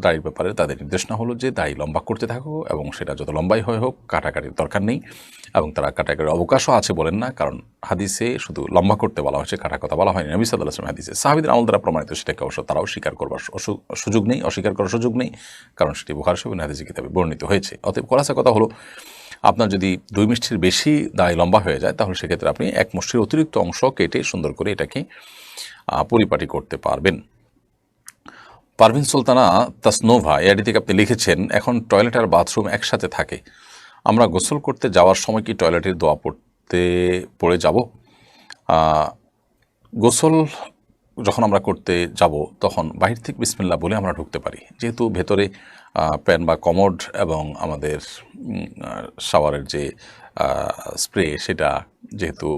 দাড়ির ব্যাপারে তাদের নির্দেশনা হলো যে দাড়ি লম্বা করতে থাকো, এবং সেটা যত লম্বাই হয় হোক, কাটাকাটির দরকার নেই, এবং তারা কাটাকাটির অবকাশও আছে বলেন না, কারণ হাদিসে শুধু লম্বা করতে বলা হয়েছে, কাটা কথা বলা হয়নি। নবী সাল্লাল্লাহু আলাইহি ওয়াসাল্লাম হাদিসে সাহাবীদের আমল দ্বারা প্রমাণিত, সেটাকে অবশ্য তারাও স্বীকার করবার সুযোগ নেই, অস্বীকার করার সুযোগ নেই, কারণ সেটি বুখারী শরীফের হাদিসে কিতাবে বর্ণিত হয়েছে। অতএব খোলাসা কথা হলো, আপনার যদি 2 মুষ্টির বেশি দাড়ি লম্বা হয়ে যায়, তাহলে সেক্ষেত্রে আপনি 1 মুষ্টির অতিরিক্ত অংশ কেটে সুন্দর করে এটাকে পরিপাটি করতে পারবেন। পারভিন সুলতানা তাসনোভা এআইডি থেকে আপনি লিখেছেন, এখন টয়লেট আর বাথরুম একসাথে থাকে, আমরা গোসল করতে যাওয়ার সময় কি টয়লেটের দোয়া পড়ে যাব? গোসল যখন আমরা করতে যাব, তখন বাহির থেকে বিসমিল্লাহ বলে আমরা ঢুকতে পারি, যেহেতু ভেতরে প্যান বা কমোড এবং আমাদের শাওয়ারের যে স্প্রে, সেটা যেহেতু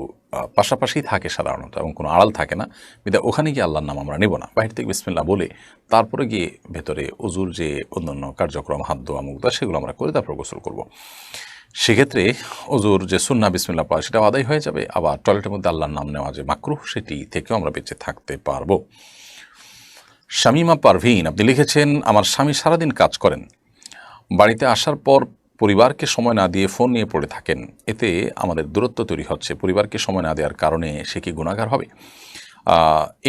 পাশাপাশি থাকে সাধারণত এবং কোনো আড়াল থাকে না, বিধায় ওখানে গিয়ে আল্লাহর নাম আমরা নেব না, বাহির থেকে বিসমিল্লাহ বলে তারপরে গিয়ে ভেতরে ওযুর যে অন্যান্য কার্যক্রম, হাত ধোয়া, মুখ ধোয়া, সেগুলো আমরা করে তারপর গোসল করব। সেক্ষেত্রে ওযুর যে সুন্নাহ বিসমিল্লাহ পড়া, সেটাও আদায় হয়ে যাবে। আবার টয়লেটের মধ্যে আল্লাহর নাম নেওয়া যে মাকরুহ, সেটি থেকেও আমরা বেঁচে থাকতে পারবো। শামিমা পারভিন আপনি লিখেছেন, আমার স্বামী সারাদিন কাজ করেন, বাড়িতে আসার পর পরিবারকে সময় না দিয়ে ফোন নিয়ে পড়ে থাকেন, এতে আমাদের দূরত্ব তৈরি হচ্ছে, পরিবারকে সময় না দেওয়ার কারণে সে কি গুনাহগার হবে?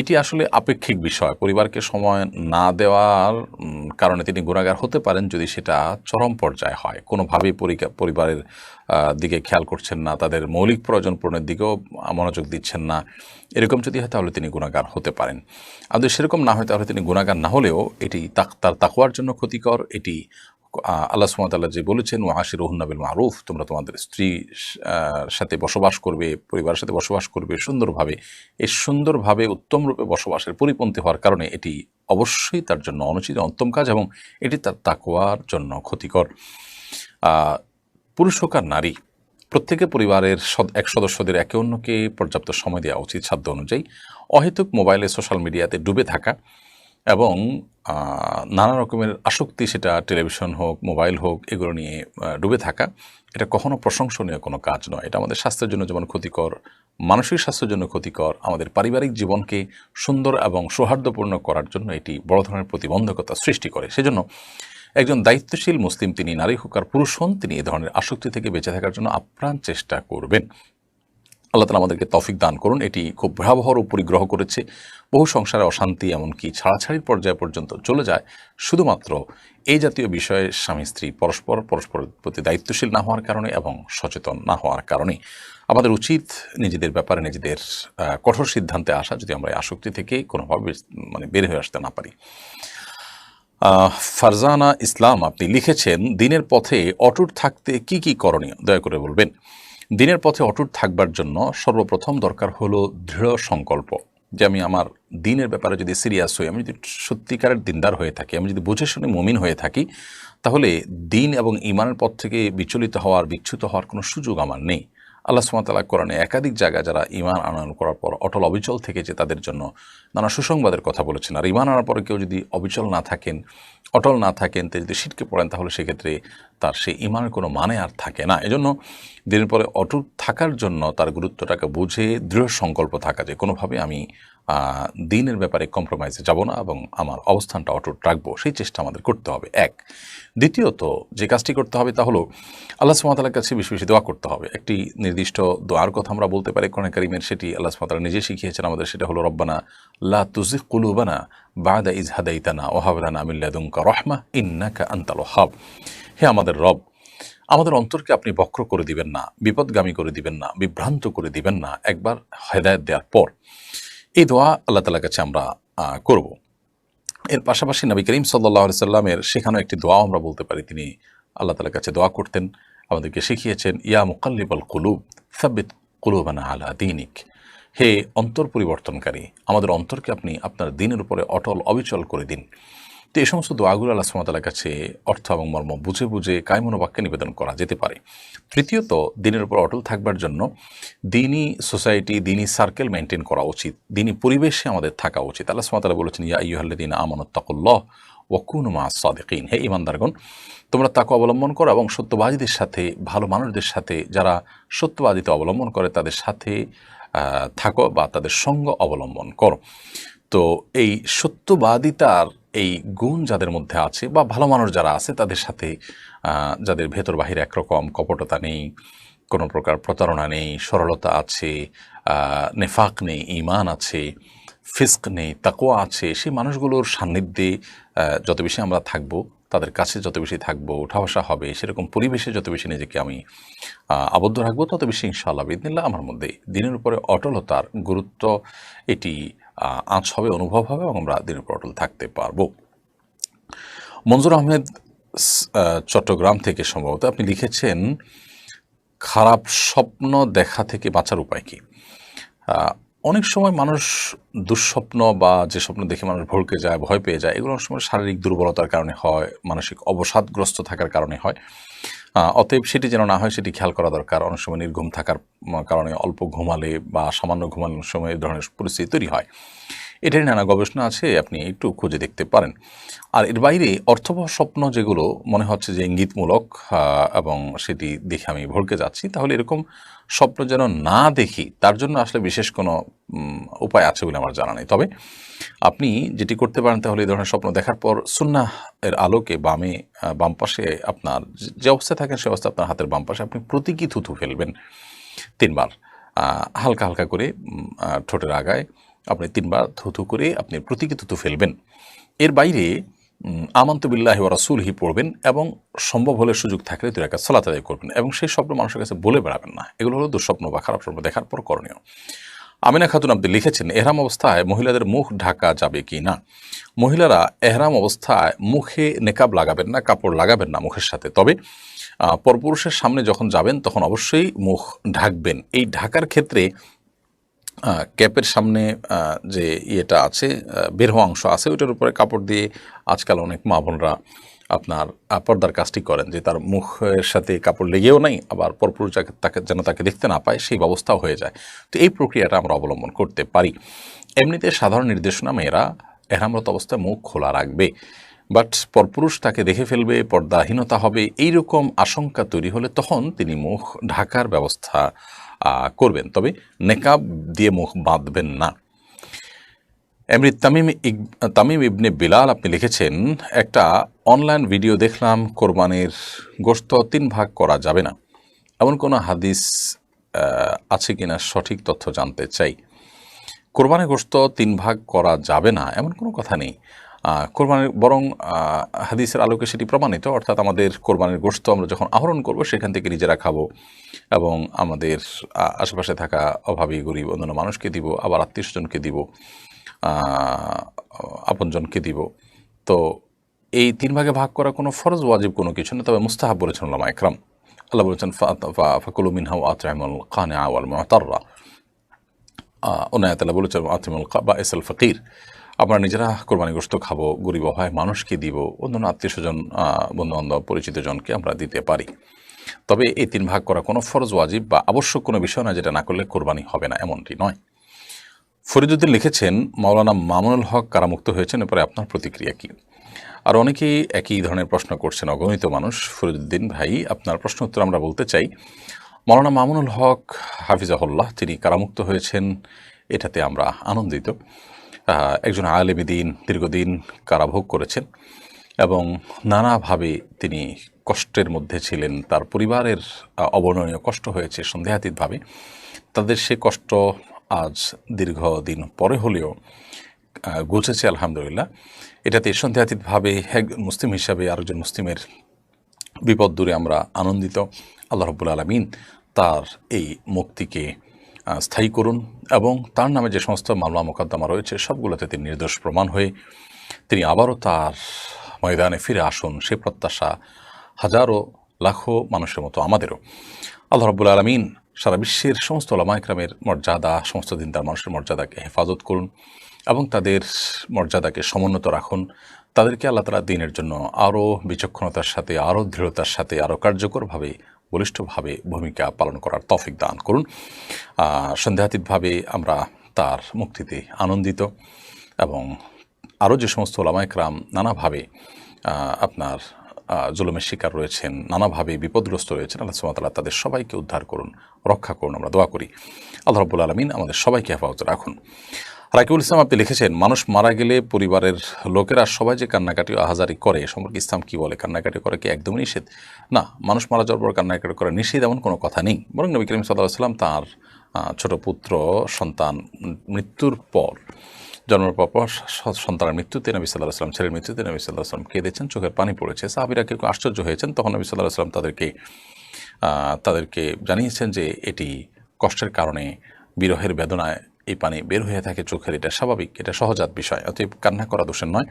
এটি আসলে আপেক্ষিক বিষয়। পরিবারকে সময় না দেওয়ার কারণে তিনি গুনাহগার হতে পারেন যদি সেটা চরম পর্যায়ে হয়, কোনোভাবেই পরিবারের দিকে খেয়াল করছেন না, তাদের মৌলিক প্রয়োজন পূরণের দিকেও মনোযোগ দিচ্ছেন না, এরকম যদি হয় তাহলে তিনি গুনাহগার হতে পারেন। আর যদি সেরকম না হয় তাহলে তিনি গুনাহগার না হলেও এটি তার তাকওয়ার জন্য ক্ষতিকর। এটি আল্লাহ সুবহানাহু ওয়া তাআলা যে বলেছেন, ওয়াশিরুহুন্না বিল মারুফ, তোমরা তোমাদের স্ত্রীর সাথে বসবাস করবে, পরিবারের সাথে বসবাস করবে সুন্দরভাবে। এই সুন্দরভাবে উত্তম রূপে বসবাসের পরিপন্থী হওয়ার কারণে এটি অবশ্যই তার জন্য অনুচিত, অন্তম কাজ, এবং এটি তার তাকওয়ার জন্য ক্ষতিকর। পুরুষ হোক আর নারী, প্রত্যেকে পরিবারের এক সদস্যদের একে অন্যকে পর্যাপ্ত সময় দেওয়া উচিত সাধ্য অনুযায়ী। অহেতুক মোবাইলে, সোশ্যাল মিডিয়াতে ডুবে থাকা এবং নানা রকমের আসক্তি, সেটা টেলিভিশন হোক, মোবাইল হোক, এগুলো নিয়ে ডুবে থাকা, এটা কখনো প্রশংসনীয় কোনো কাজ নয়। এটা আমাদের স্বাস্থ্যের জন্য যেমন ক্ষতিকর, মানসিক স্বাস্থ্যের জন্য ক্ষতিকর, আমাদের পারিবারিক জীবনকে সুন্দর এবং সৌহার্দ্যপূর্ণ করার জন্য এটি বড় ধরনের প্রতিবন্ধকতা সৃষ্টি করে। সেজন্য একজন দায়িত্বশীল মুসলিম, তিনি নারী হোক আর পুরুষ হন, তিনি এ ধরনের আসক্তি থেকে বেঁচে থাকার জন্য আপ্রাণ চেষ্টা করবেন। আল্লাহ তাআলা আমাদেরকে তৌফিক দান করুন। এটি খুব ভয়াবহ রূপ পরিগ্রহ করেছে, বহু সংসারে অশান্তি, এমনকি ছাড়াছাড়ির পর্যায় পর্যন্ত চলে যায় শুধুমাত্র এই জাতীয় বিষয়ে স্বামী স্ত্রী পরস্পরের প্রতি দায়িত্বশীল না হওয়ার কারণে এবং সচেতন না হওয়ার কারণে। আমাদের উচিত নিজেদের ব্যাপারে নিজেদের কঠোর সিদ্ধান্তে আসা, যদি আমরা এই আসক্তি থেকে কোনোভাবে বের হয়ে আসতে না পারি। ফারজানা ইসলাম আপনি লিখেছেন, দিনের পথে অটুট থাকতে কি কি করণীয় দয়া করে বলবেন। দিনের পথে অটুট থাকবার জন্য সর্বপ্রথম দরকার হলো দৃঢ় সংকল্প, যে আমি আমার দিনের ব্যাপারে যদি সিরিয়াস হই, আমি যদি সত্যিকারের দিনদার হয়ে থাকি, আমি যদি বুঝে শুনে মুমিন হয়ে থাকি, তাহলে দিন এবং ঈমানের পথ থেকে বিচ্যুত হওয়ার কোনো সুযোগ আমার নেই। আল্লাহ সুবহানাহু ওয়া তাআলা কোরআনে একাধিক জায়গায় যারা ঈমান আনয়ন করার পর অটল অবিচল থেকেছে তাদের জন্য নানা সুসংবাদের কথা বলেছেন। আর ঈমান আনার পরে কেউ যদি অবিচল না থাকেন, অটল না থাকেন, তিনি যদি শিরকে পড়েন, তাহলে সেক্ষেত্রে তার সেই ঈমানের কোনো মানে আর থাকে না। এজন্য দিনের পরে অটুট থাকার জন্য তার গুরুত্বটাকে বুঝে দৃঢ় সংকল্প থাকা, যে কোনোভাবে আমি দিনের ব্যাপারে কম্প্রোমাইজে যাব না এবং আমার অবস্থানটা অটুট রাখবো, সেই চেষ্টা আমাদের করতে হবে। এক, দ্বিতীয়ত যে কাজটি করতে হবে তা হলো আল্লাহ সুবহানাহু ওয়া তাআলার কাছে বেশি বেশি দোয়া করতে হবে। একটি নির্দিষ্ট দোয়ার কথা আমরা বলতে পারি কোরআন কারীমের, সেটি আল্লাহ সুবহানাহু ওয়া তাআলা নিজে শিখিয়েছেন আমাদের, সেটা হলো রব্বানা লা তুযিগ কুলুবানা বা'দা ইয হাদাইতানা ওয়া হাব লানা মিন লাদুনকা রাহমাহ ইন্নাকা আনতাল ওয়াহ্হাব। হে আমাদের রব, আমাদের অন্তরকে আপনি বক্র করে দিবেন না, বিপদগামী করে দিবেন না, বিভ্রান্ত করে দিবেন না একবার হেদায়েত দেওয়ার পর। এই দোয়া আল্লাহ তাআলার কাছে আমরা করব। এর পাশাপাশি নবী করিম সাল্লাল্লাহু আলাইহি সাল্লামের শেখানো একটি দোয়াও আমরা বলতে পারি। তিনি আল্লাহ তাআলার কাছে দোয়া করতেন, আমাদেরকে শিখিয়েছেন, ইয়া মুকাল্লিবাল কুলুব সাব্বিত কুলুবানা আলা দীনিক। হে অন্তর পরিবর্তনকারী, আমাদের অন্তরকে আপনি আপনার দ্বীনের উপরে অটল অবিচল করে দিন। তো এই সমস্ত দোয়াগুলো আল্লাহ সুবহানাহু ওয়া তাআলার কাছে অর্থ এবং মর্ম বুঝে বুঝে কায়মনোবাক্যে নিবেদন করা যেতে পারে। তৃতীয়ত, দ্বীনের উপর অটল থাকবার জন্য দ্বীনি সোসাইটি, দ্বীনি সার্কেল মেনটেন করা উচিত, দ্বীনি পরিবেশে আমাদের থাকা উচিত। আল্লাহ সুবহানাহু ওয়া তাআলা বলেছেন, ইয়া আইয়ুহাল্লাযীনা আমানুত্তাকুল্লাহ ওয়া কুনু মা'আস সাদিকিন। হে ঈমানদারগণ, তোমরা তাকওয়া অবলম্বন করো এবং সত্যবাদীদের সাথে, ভালো মানুষদের সাথে, যারা সত্যবাদিতা অবলম্বন করে তাদের সাথে থাকো বা তাদের সঙ্গ অবলম্বন করো। তো এই সত্যবাদিতার এই গুণ যাদের মধ্যে আছে বা ভালো মানুষ যারা আছে তাদের সাথে, যাদের ভেতর বাহির একরকম, কপটতা নেই, কোনো প্রকার প্রতারণা নেই, সরলতা আছে, নেফাক নেই, ঈমান আছে, ফিস্ক নেই, তাকওয়া আছে, সেই মানুষগুলোর সান্নিধ্যে যত বেশি আমরা থাকবো, তাদের কাছে যত বেশি থাকবো, উঠা বসা হবে, সেরকম পরিবেশে যত বেশি নিজেকে আমি আবদ্ধ রাখবো, তত বেশি ইনশাআল্লাহ বিইذনিল্লাহ আমার মধ্যে দ্বীনের উপরে অটলতার গুরুত্ব এটি আঁচ হবে, অনুভব হবে এবং আমরা দ্বীনের উপর অটল থাকতে পারবো। মনজুর আহমেদ চট্টগ্রাম থেকে সম্ভবত আপনি লিখেছেন, খারাপ স্বপ্ন দেখা থেকে বাঁচার উপায় কি? অনেক সময় মানুষ দুঃস্বপ্ন বা যে স্বপ্ন দেখে মানুষ ভড়কে যায়, ভয় পেয়ে যায়, এগুলো অনেক সময় শারীরিক দুর্বলতার কারণে হয়, মানসিক অবসাদগ্রস্ত থাকার কারণে হয়। অতএব সেটি যেন না হয় সেটি খেয়াল করা দরকার। অনেক সময় নির্ঘুম থাকার কারণে, অল্প ঘুমালে বা সামান্য ঘুমানোর সময় এই ধরনের পরিস্থিতি তৈরি হয়। এটারই নানা গবেষণা আছে, আপনি একটু খুঁজে দেখতে পারেন। আর এর বাইরে অর্থবহ স্বপ্ন যেগুলো মনে হচ্ছে যে ইঙ্গিতমূলক এবং সেটি দেখে আমি ভড়কে যাচ্ছি, তাহলে এরকম স্বপ্ন যেন না দেখি, তার জন্য আসলে বিশেষ কোনো উপায় আছে বলে আমার জানা নেই। তবে আপনি যেটি করতে পারেন তাহলে এই ধরনের স্বপ্ন দেখার পর সুন্নাহ এর আলোকে বাম পাশে আপনার যে অবস্থায় থাকেন সে অবস্থায় আপনার হাতের বাম পাশে আপনি প্রতীকী থুথু ফেলবেন 3 বার, হালকা হালকা করে ঠোঁটের আগায় আপনি 3 বার থুথু করে আপনি প্রতীকী থুথু ফেলবেন। এর বাইরে আমানতু বিল্লাহি ওয়া রাসূলিহি পড়বেন এবং সম্ভব হলে সুযোগ থাকলে 2 রাকাত সালাত আদায় করবেন এবং সেই স্বপ্ন মানুষের কাছে বলে বেড়াবেন না। এগুলো হলো দুঃস্বপ্ন বা খারাপ স্বপ্ন দেখার পর করণীয়। আমিনা খাতুন আপনি লিখেছেন, এহরাম অবস্থায় মহিলাদের মুখ ঢাকা যাবে কি না? মহিলারা এহরাম অবস্থায় মুখে নেকাব লাগাবেন না, কাপড় লাগাবেন না মুখের সাথে। তবে পরপুরুষের সামনে যখন যাবেন তখন অবশ্যই মুখ ঢাকবেন। এই ঢাকার ক্ষেত্রে ক্যাপের সামনে যে ইয়েটা আছে, বের হওয়া অংশ আছে, ওইটার উপরে কাপড় দিয়ে আজকাল অনেক মা বোনরা আপনার পর্দার কাজটি করেন, যে তার মুখের সাথে কাপড় লেগেও নাই, আবার পরপুরুষ যেন তাকে দেখতে না পায় সেই ব্যবস্থাও হয়ে যায়। তো এই প্রক্রিয়াটা আমরা অবলম্বন করতে পারি। এমনিতে সাধারণ নির্দেশনা, মেয়েরা এহরামরত অবস্থায় মুখ খোলা রাখবে, বাট পরপুরুষ তাকে দেখে ফেলবে, পর্দাহীনতা হবে, এইরকম আশঙ্কা তৈরি হলে তখন তিনি মুখ ঢাকার ব্যবস্থা করবেন, তবে নেকাব দিয়ে মুখ বাঁধবেন না। এমনি তামিম ইবনে বিলাল আপনি লিখেছেন, একটা অনলাইন ভিডিও দেখলাম কোরবানির গোশত 3 ভাগ করা যাবে না, এমন কোনো হাদিস আছে কিনা সঠিক তথ্য জানতে চাই। কোরবানির গোশত 3 ভাগ করা যাবে না এমন কোনো কথা নেই। কোরবানির বরং হাদিসের আলোকে সেটি প্রমাণিত, অর্থাৎ আমাদের কোরবানির গোশত আমরা যখন আহরণ করব সেখান থেকে নিজেরা খাবো এবং আমাদের আশেপাশে থাকা অভাবী গরিব অন্যান্য মানুষকে দিব, আবার আত্মীয়স্বজনকে দিব, আপনজনকে দিব। তো এই 3 ভাগে ভাগ করা কোনো ফরজ ওয়াজিব কোনো কিছু না, তবে মুস্তাহাব বলেছেন উলামা ইকরাম। আল্লাহ বলেছেন ফাকুলু মিনহা ওয়া আত'ইমুল কানিআ ওয়াল মু'তাররা, অন্য আয়াতে আল্লাহ বলেছেন আত'ইমুল বাইসাল ফাকির, আমরা নিজেরা কোরবানি গোশত খাবো, গরিব অসহায় মানুষকে দিব, অন্যান্য আত্মীয়স্বজন, বন্ধুবান্ধব, পরিচিতজনকে আমরা দিতে পারি। তবে এই 3 ভাগ করা কোনো ফরজ ওয়াজিব বা আবশ্যক কোনো বিষয় না যেটা না করলে কোরবানি হবে না, এমনটি নয়। ফরিদুদ্দিন লিখেছেন, মাওলানা মামুনুল হক কারামুক্ত হয়েছেন, এরপরে আপনার প্রতিক্রিয়া কী? আর অনেকেই একই ধরনের প্রশ্ন করছেন, অগণিত মানুষ। ফরিদুদ্দিন ভাই, আপনার প্রশ্ন উত্তর আমরা বলতে চাই, মাওলানা মামুনুল হক হাফিজাহুল্লাহ তিনি কারামুক্ত হয়েছেন, এটাতে আমরা আনন্দিত। একজন আলেম দ্বীন দীর্ঘদিন কারাভোগ করেছেন এবং নানাভাবে তিনি কষ্টের মধ্যে ছিলেন, তার পরিবারের অবর্ণনীয় কষ্ট হয়েছে সন্দেহাতীতভাবে। তাদের সে কষ্ট আজ দীর্ঘদিন পরে হলেও ঘুচেছে আলহামদুলিল্লাহ। এটাতে সন্দেহাতীতভাবে এক মুসলিম হিসাবে আরেকজন মুসলিমের বিপদ দূরে আমরা আনন্দিত। আল্লাহ রাব্বুল আলামিন তার এই মুক্তিকে স্থায়ী করুন এবং তার নামে যে সমস্ত মামলা মোকদ্দমা রয়েছে সবগুলোতে তিনি নির্দোষ প্রমাণ হয়ে তিনি আবারও তার ময়দানে ফিরে আসুন, সে প্রত্যাশা হাজারো লাখো মানুষের মতো আমাদেরও। আল্লাহ রাব্বুল আলামিন সারা বিশ্বের সমস্ত উলামা ইকরামের মর্যাদা, সমস্ত দিনদার মানুষের মর্যাদাকে হেফাজত করুন এবং তাদের মর্যাদাকে সমুন্নত রাখুন। তাদেরকে আল্লাহ তাআলা দ্বীনের জন্য আরও বিচক্ষণতার সাথে, আরও দৃঢ়তার সাথে, আরও কার্যকরভাবে, বলিষ্ঠভাবে ভূমিকা পালন করার তৌফিক দান করুন। সন্দেহাতীতভাবে আমরা তার মুক্তিতে আনন্দিত এবং আরও যে সমস্ত উলামা ইকরাম নানাভাবে আপনার জুলুমের শিকার রয়েছেন, নানাভাবে বিপদগ্রস্ত রয়েছেন, আল্লাহ সুবহানাহু ওয়া তাআলা তাদের সবাইকে উদ্ধার করুন, রক্ষা করুন, আমরা দোয়া করি। আল্লাহ রাব্বুল আলামিন আমাদের সবাইকে হেফাজতে রাখুন। রাকিবুল ইসলাম আপনি লিখেছেন, মানুষ মারা গেলে পরিবারের লোকেরা সবাই যে কান্নাকাটি আহাজারি করে, সম্পর্কে ইসলাম কী বলে? কান্নাকাটি করে কি একদমই নিষেধ? না, মানুষ মারা যাওয়ার পর কান্নাকাটি করে নিষেধ এমন কোনো কথা নেই। বরং নবী করিম সাল্লাল্লাহু আলাইহি ওয়াসাল্লাম তাঁর ছোট পুত্র সন্তান মৃত্যুর পর, জন্মের পর সন্তানের মৃত্যুতে নবী সাল্লাল্লাহু আলাইহি ওয়াসাল্লাম, ছেলের মৃত্যুতে নবী সাল্লাল্লাহু আলাইহি ওয়াসাল্লাম কেঁদেছেন, চোখের পানি পড়েছে। সাহাবীরা কেউ আশ্চর্য হয়েছেন, তখন নবী সাল্লাল্লাহু আলাইহি ওয়াসাল্লাম তাদেরকে জানিয়েছেন যে এটি কষ্টের কারণে, বিরহের বেদনায় এই পানি বের হয়ে থাকে চোখের, এটা স্বাভাবিক, এটা সহজাত বিষয়। অতএব কান্না করা দোষের নয়।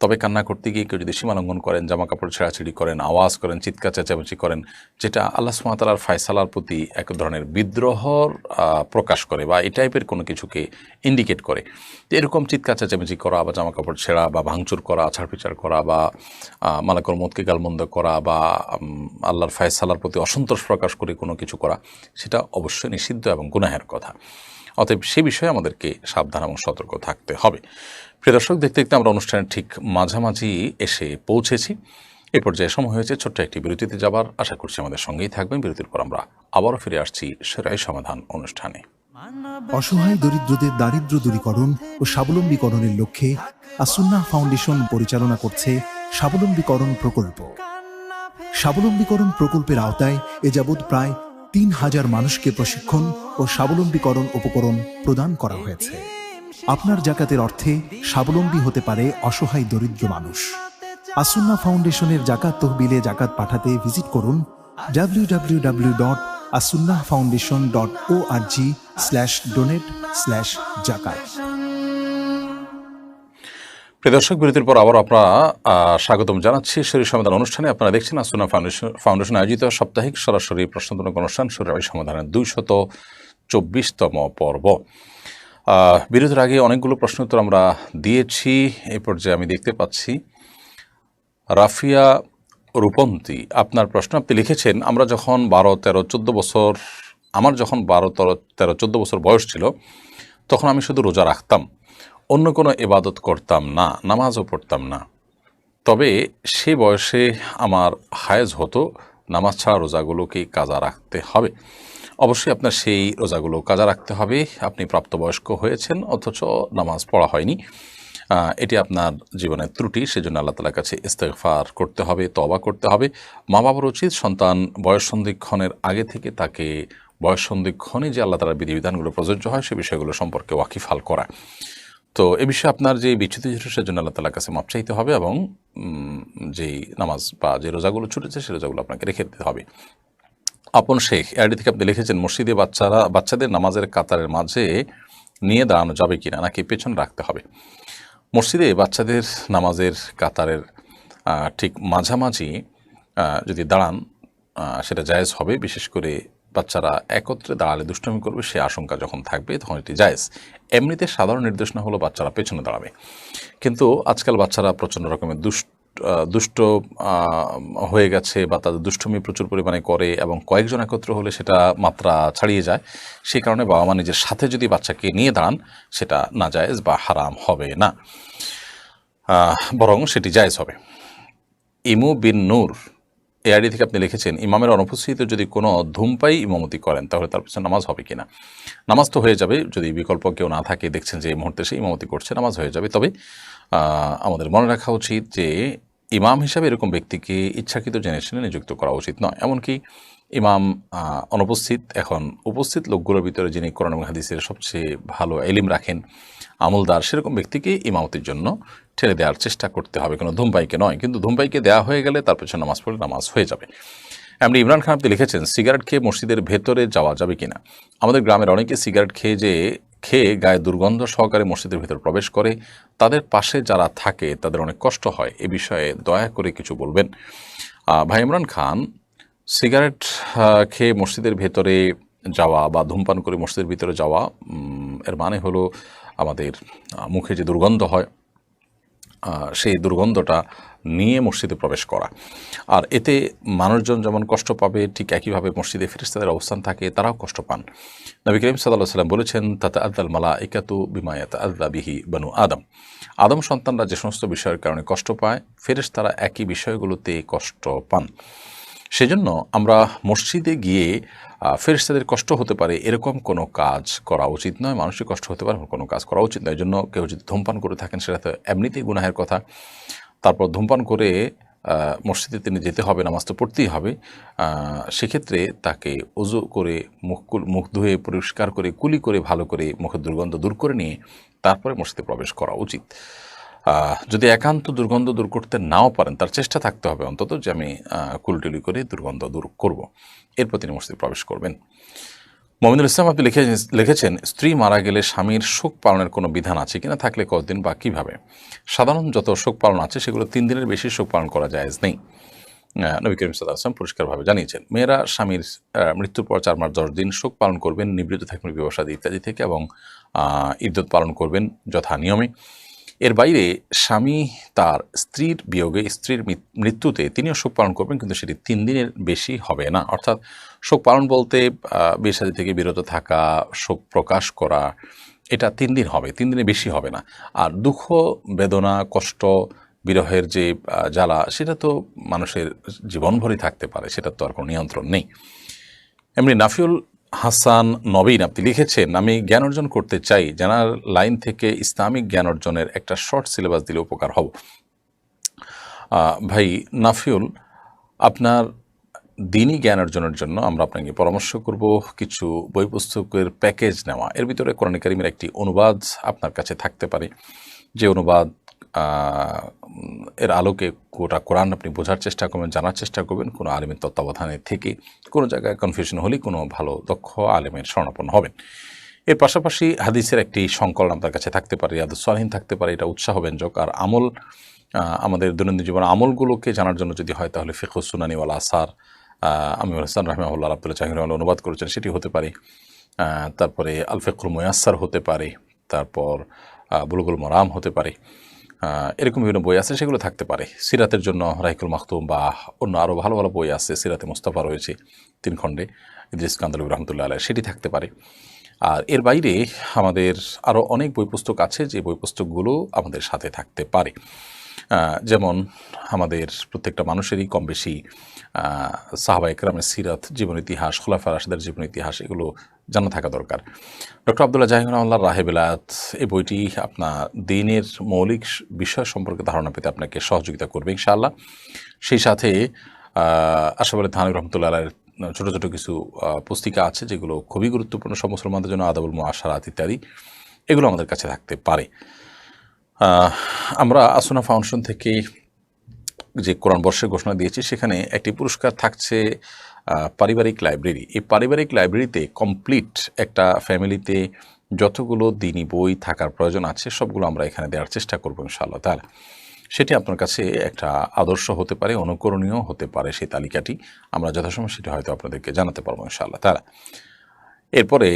তবে কান্না করতে গিয়ে কেউ যদি সীমালঙ্ঘন করেন, জামা কাপড় ছেঁড়াছিড়ি করেন, আওয়াজ করেন, চিৎকার চেঁচামেচি করেন, যেটা আল্লাহ সুবহানাহু ওয়া তাআলার ফায়সালার প্রতি এক ধরনের বিদ্রোহর প্রকাশ করে বা এই টাইপের কোনো কিছুকে ইন্ডিকেট করে, এরকম চিৎকার চেঁচামেচি করা বা জামা কাপড় ছেঁড়া বা ভাঙচুর করা, আছাড় করা বা মালাকুল মউতকে গালমন্দ করা বা আল্লাহর ফায়সালার প্রতি অসন্তোষ প্রকাশ করে কোনো কিছু করা, সেটা অবশ্যই নিষিদ্ধ এবং গুনাহের কথা। অতএব সে বিষয়ে আমাদেরকে সাবধান এবং সতর্ক থাকতে হবে। প্রিয় দর্শক, দেখতে দেখতে আমরা অনুষ্ঠানের ঠিক মাঝামাঝি এসে পৌঁছেছি। এ পর্যায়ে সময় হয়েছে ছোট্ট একটি বিরতিতে যাবার। আশা করছি আমাদের সঙ্গেই থাকবেন। বিরতির পর আমরা আবারও ফিরে আসছি শরীআহ সমাধান অনুষ্ঠানে। অসহায় দরিদ্রদের দারিদ্র্য দূরীকরণ ও স্বাবলম্বীকরণের লক্ষ্যে আসুন্নাহ ফাউন্ডেশন পরিচালনা করছে স্বাবলম্বীকরণ প্রকল্প। স্বাবলম্বীকরণ প্রকল্পের আওতায় এ যাবৎ প্রায় ৩,০০০ মানুষকে প্রশিক্ষণ ও স্বাবলম্বীকরণ উপকরণ প্রদান করা হয়েছে। আপনার জাকাতের অর্থে স্বাবলম্বী হতে পারে অসহায় দরিদ্র মানুষ। আসুন্নাহ ফাউন্ডেশনের জাকাত তহবিলে জাকাত পাঠাতে ভিজিট করুন www.asunnahfoundation.org/donate/zakat। প্রিয় দর্শক, বিরতির পর আবার আপনারা স্বাগতম জানাচ্ছি শরীর সমাধান অনুষ্ঠানে। আপনারা দেখছেন আসুন্নাহ ফাউন্ডেশন আয়োজিত সাপ্তাহিক সরাসরি প্রশ্নোত্তর অনুষ্ঠান শরীআহ সমাধানের 224তম পর্ব। বিরতির আগে অনেকগুলো প্রশ্নোত্তর আমরা দিয়েছি। এই পর্যায়ে আমি দেখতে পাচ্ছি রাফিয়া রূপন্তী, আপনার প্রশ্ন আপনি লিখেছেন, আমরা যখন 12, 13, 14 বছর, আমার যখন 12, 13, 14 বছর বয়স ছিল, তখন আমি শুধু রোজা রাখতাম, অন্য কোনো ইবাদত করতাম না, নামাজও পড়তাম না। তবে সে বয়সে আমার হায়েজ হতো, নামাজ ছাড়া রোজাগুলোকে কাজা রাখতে হবে? অবশ্যই আপনার সেই রোজাগুলো কাজা রাখতে হবে। আপনি প্রাপ্তবয়স্ক হয়েছেন অথচ নামাজ পড়া হয়নি, এটি আপনার জীবনের ত্রুটি। সেজন্য আল্লাহ তাআলার কাছে ইস্তেগফার করতে হবে, তওবা করতে হবে। মা বাবার উচিত সন্তান বয়স সন্ধিক্ষণের আগে থেকে তাকে বয়স সন্ধিক্ষণে যে আল্লাহ তাআলার বিধিবিধানগুলো প্রযোজ্য হয় সে বিষয়গুলো সম্পর্কে ওয়াকিফাল করা। তো এ বিষয়ে আপনার যে বিচ্যুতি ছিল সেজন্য আল্লাহ তাআলার কাছে মাপ চাইতে হবে এবং যেই নামাজ বা যে রোজাগুলো ছুটেছে সে রোজাগুলো আপনাকে রেখে দিতে হবে। আপন শেখ এআইডি থেকে আপনি লিখেছেন, মসজিদে বাচ্চাদের নামাজের কাতারের মাঝে নিয়ে দাঁড়ানো যাবে কিনা, নাকি পেছনে রাখতে হবে? মসজিদে বাচ্চাদের নামাজের কাতারের ঠিক মাঝামাঝি যদি দাঁড়ান সেটা জায়েজ হবে। বিশেষ করে বাচ্চারা একত্রে দাঁড়ালে দুষ্টুমি করবে সে আশঙ্কা যখন থাকবে তখন এটি জায়েজ। এমনিতে সাধারণ নির্দেশনা হলো বাচ্চারা পেছনে দাঁড়াবে, কিন্তু আজকাল বাচ্চারা প্রচণ্ড রকমের দুষ্ট হয়ে গেছে বা তাদের দুষ্টুমি প্রচুর পরিমাণে করে এবং কয়েকজন একত্র হলে সেটা মাত্রা ছাড়িয়ে যায়, সেই কারণে বাবা মা নিজের সাথে যদি বাচ্চাকে নিয়ে দাঁড়ান সেটা নাজায়েজ বা হারাম হবে না, বরং সেটি জায়েজ হবে। ইমু বিন নূর এই আইডি থেকে আপনি লিখেছেন, ইমামের অনুপস্থিত যদি কোনো ধূমপায়ী ইমামতি করেন তাহলে তার পিছনে নামাজ হবে কিনা? নামাজ তো হয়ে যাবে, যদি বিকল্প কেউ না থাকে, দেখছেন যে এই মুহূর্তে সে ইমামতি করছে, নামাজ হয়ে যাবে। তবে আমাদের মনে রাখা উচিত যে ইমাম হিসাবে এরকম ব্যক্তিকে ইচ্ছাকৃত জেনে শুনে নিযুক্ত করা উচিত নয়। এমনকি ইমাম অনুপস্থিত, এখন উপস্থিত লোকগুলোর ভিতরে যিনি কোরআন এবং হাদিসের সবচেয়ে ভালো এলিম রাখেন, আমলদার, সেরকম ব্যক্তিকে ইমামতির জন্য ঠেলে দেওয়ার চেষ্টা করতে হবে, কোনো ধূমপাইকে নয়। কিন্তু ধূমপাইকে দেওয়া হয়ে গেলে তার পেছনে নামাজ পড়লে নামাজ হয়ে যাবে। এমনি ইমরান খান আপনি লিখেছেন, সিগারেট খেয়ে মসজিদের ভেতরে যাওয়া যাবে কিনা? আমাদের গ্রামের অনেকে সিগারেট খেয়ে গায়ে দুর্গন্ধ সহকারে মসজিদের ভেতর প্রবেশ করে, তাদের পাশে যারা থাকে তাদের অনেক কষ্ট হয়, এ বিষয়ে দয়া করে কিছু বলবেন। ভাই ইমরান খান, সিগারেট খেয়ে মসজিদের ভেতরে যাওয়া বা ধূমপান করে মসজিদের ভিতরে যাওয়া, এর মানে হলো আমাদের মুখে যে দুর্গন্ধ হয় সেই দুর্গন্ধটা নিয়ে মসজিদে প্রবেশ করা। আর এতে মানুষজন যেমন কষ্ট পাবে, ঠিক একইভাবে মসজিদে ফেরেশতাদের অবস্থান থাকে, তারাও কষ্ট পান। নবী করিম সাল্লাল্লাহু আলাইহি ওয়াসাল্লাম বলেছেন, তাতাআদ্দাল মালাইকাতু বিমা ইয়াতাআদ্দা বিহি বানু আদম। আদম সন্তানরা যে সমস্ত বিষয়ের কারণে কষ্ট পায়, ফেরেশতারা একই বিষয়গুলোতে কষ্ট পান। সেজন্য আমরা মসজিদে গিয়ে ফেরেশতাদের কষ্ট হতে পারে এরকম কোনো কাজ করা উচিত নয়, মানুষের কষ্ট হতে পারে কোনো কাজ করা উচিত নয়। এই জন্য কেউ যদি ধূমপান করে থাকেন সেটা তো এমনিতেই গুনাহের কথা। তারপর ধূমপান করে মসজিদে তিনি যেতে হবে, নামাজ তো পড়তেই হবে, সেক্ষেত্রে তাকে ওযু করে মুখ ধুয়ে পরিষ্কার করে কুলি করে ভালো করে মুখের দুর্গন্ধ দূর করে নিয়ে তারপরে মসজিদে প্রবেশ করা উচিত। যদি একান্ত দুর্গন্ধ দূর করতে নাও পারেন, তার চেষ্টা থাকতে হবে অন্তত যে আমি কুলটুলি করে দুর্গন্ধ দূর করব, এরপর তিনি মসজিদে প্রবেশ করবেন। মমিনুল ইসলাম আপনি লিখেছেন, স্ত্রী মারা গেলে স্বামীর শোক পালনের কোনো বিধান আছে কিনা, থাকলে কতদিন বা কীভাবে? সাধারণ যত শোক পালন আছে সেগুলো 3 দিনের বেশি শোক পালন করা জায়েজ নেই। নবী করিম সাল্লাল্লাহু আলাইহি ওয়াসাল্লাম পরিষ্কারভাবে জানিয়েছেন, মেয়েরা স্বামীর মৃত্যুর পর 4 মাস 10 দিন শোক পালন করবেন, নিবৃত্ত থাকবেন বিবাহ ইত্যাদি থেকে, এবং ইদ্যত পালন করবেন যথা নিয়মে। এর বাইরে স্বামী তার স্ত্রীর বিয়োগে, স্ত্রীর মৃত্যুতে তিনিও শোক পালন করবেন, কিন্তু সেটি 3 দিনের বেশি হবে না। অর্থাৎ শোক পালন বলতে বিয়ে শাদী থেকে বিরত থাকা, শোক প্রকাশ করা, এটা 3 দিন হবে, 3 দিনের বেশি হবে না। আর দুঃখ, বেদনা, কষ্ট, বিরহের যে জ্বালা, সেটা তো মানুষের জীবনভরই থাকতে পারে, সেটা তো আর কোনো নিয়ন্ত্রণ নেই। এমনি নাফিউল হাসান নবীন আপনি লিখেছেন, আমি জ্ঞান অর্জন করতে চাই, জানার লাইন থেকে ইসলামিক জ্ঞান অর্জনের একটা শর্ট সিলেবাস দিলে উপকার হব। ভাই নাফিউল, আপনার দিনই জ্ঞান অর্জনের জন্য আমরা আপনাকে পরামর্শ করব কিছু বই পুস্তকের প্যাকেজ নেওয়া। এর ভিতরে কোরআন কারীমের একটি অনুবাদ আপনার কাছে থাকতে পারে, যে অনুবাদ এর আলোকে গোটা কোরআন আপনি বোঝার চেষ্টা করবেন, জানার চেষ্টা করবেন, কোনো আলেমের তত্ত্বাবধানে থেকে কোনো জায়গায় কনফিউশন হলে কোনো ভালো দক্ষ আলেমের শরণাপন্ন হবেন। এর পাশাপাশি হাদিসের একটি সংকলন আপনার কাছে থাকতে পারে, রিয়াদুস সালিহিন থাকতে পারে, এটা উৎসাহব্যঞ্জক। আর আমল, আমাদের দৈনন্দিন জীবনে আমলগুলোকে জানার জন্য যদি হয় তাহলে ফিকহুস সুনানি ওয়াল আসার আমিরুল হাসান রাহিমাহুল্লাহ, আব্দুল্লাহ জাহির অনুবাদ করেছেন, সেটি হতে পারে। তারপরে আল ফিকহুল মুয়াসসার হতে পারে, তারপর বুলুগুল মারাম হতে পারে, এরকম বিভিন্ন বই আছে, সেগুলো থাকতে পারে। সিরাতের জন্য রাহিকুল মাখতুম বা অন্য আরও ভালো ভালো বই আছে, সিরাতে মুস্তাফা রয়েছে 3 খণ্ডে, ইদ্রিস কান্দালবী রহমতুল্লাহ আলাইহি, সেটি থাকতে পারে। আর এর বাইরে আমাদের আরও অনেক বই পুস্তক আছে, যে বই পুস্তকগুলো আমাদের সাথে থাকতে পারে। যেমন আমাদের প্রত্যেকটা মানুষেরই কম বেশি সাহাবায়ে কেরামের সিরাত, জীবন ইতিহাস, খুলাফায়ে রাশিদের জীবন ইতিহাস, এগুলো জানা থাকা দরকার। ডক্টর আব্দুল্লাহ জাহির রাহিমাহুল্লাহর রাহে বেলায়েত, এই বইটি আপনার দিনের মৌলিক বিষয় সম্পর্কে ধারণা পেতে আপনাকে সহযোগিতা করবে ইনশাআল্লাহ। সেই সাথে আশরাফ আলী থানভী রহমতুল্লাহ আলাইহির ছোটো ছোটো কিছু পুস্তিকা আছে, যেগুলো খুবই গুরুত্বপূর্ণ সব মুসলমানদের জন্য, আদাবুল মুআশারাত ইত্যাদি, এগুলো আমাদের কাছে থাকতে পারে। আমরা আসুনা ফাউন্ডেশন থেকে যে কোরআন বর্ষের ঘোষণা দিয়েছি, সেখানে একটি পুরস্কার থাকছে পারিবারিক লাইব্রেরি। এই পারিবারিক লাইব্রেরিতে কমপ্লিট একটা ফ্যামিলিতে যতগুলো দিনী বই থাকার প্রয়োজন আছে সবগুলো আমরা এখানে দেওয়ার চেষ্টা করবো ইনশাআল্লাহ তাআলা। সেটি আপনার কাছে একটা আদর্শ হতে পারে, অনুকরণীয় হতে পারে। সেই তালিকাটি আমরা যথাসময় সেটি হয়তো আপনাদেরকে জানাতে পারবো ইনশাআল্লাহ তাআলা। এরপরে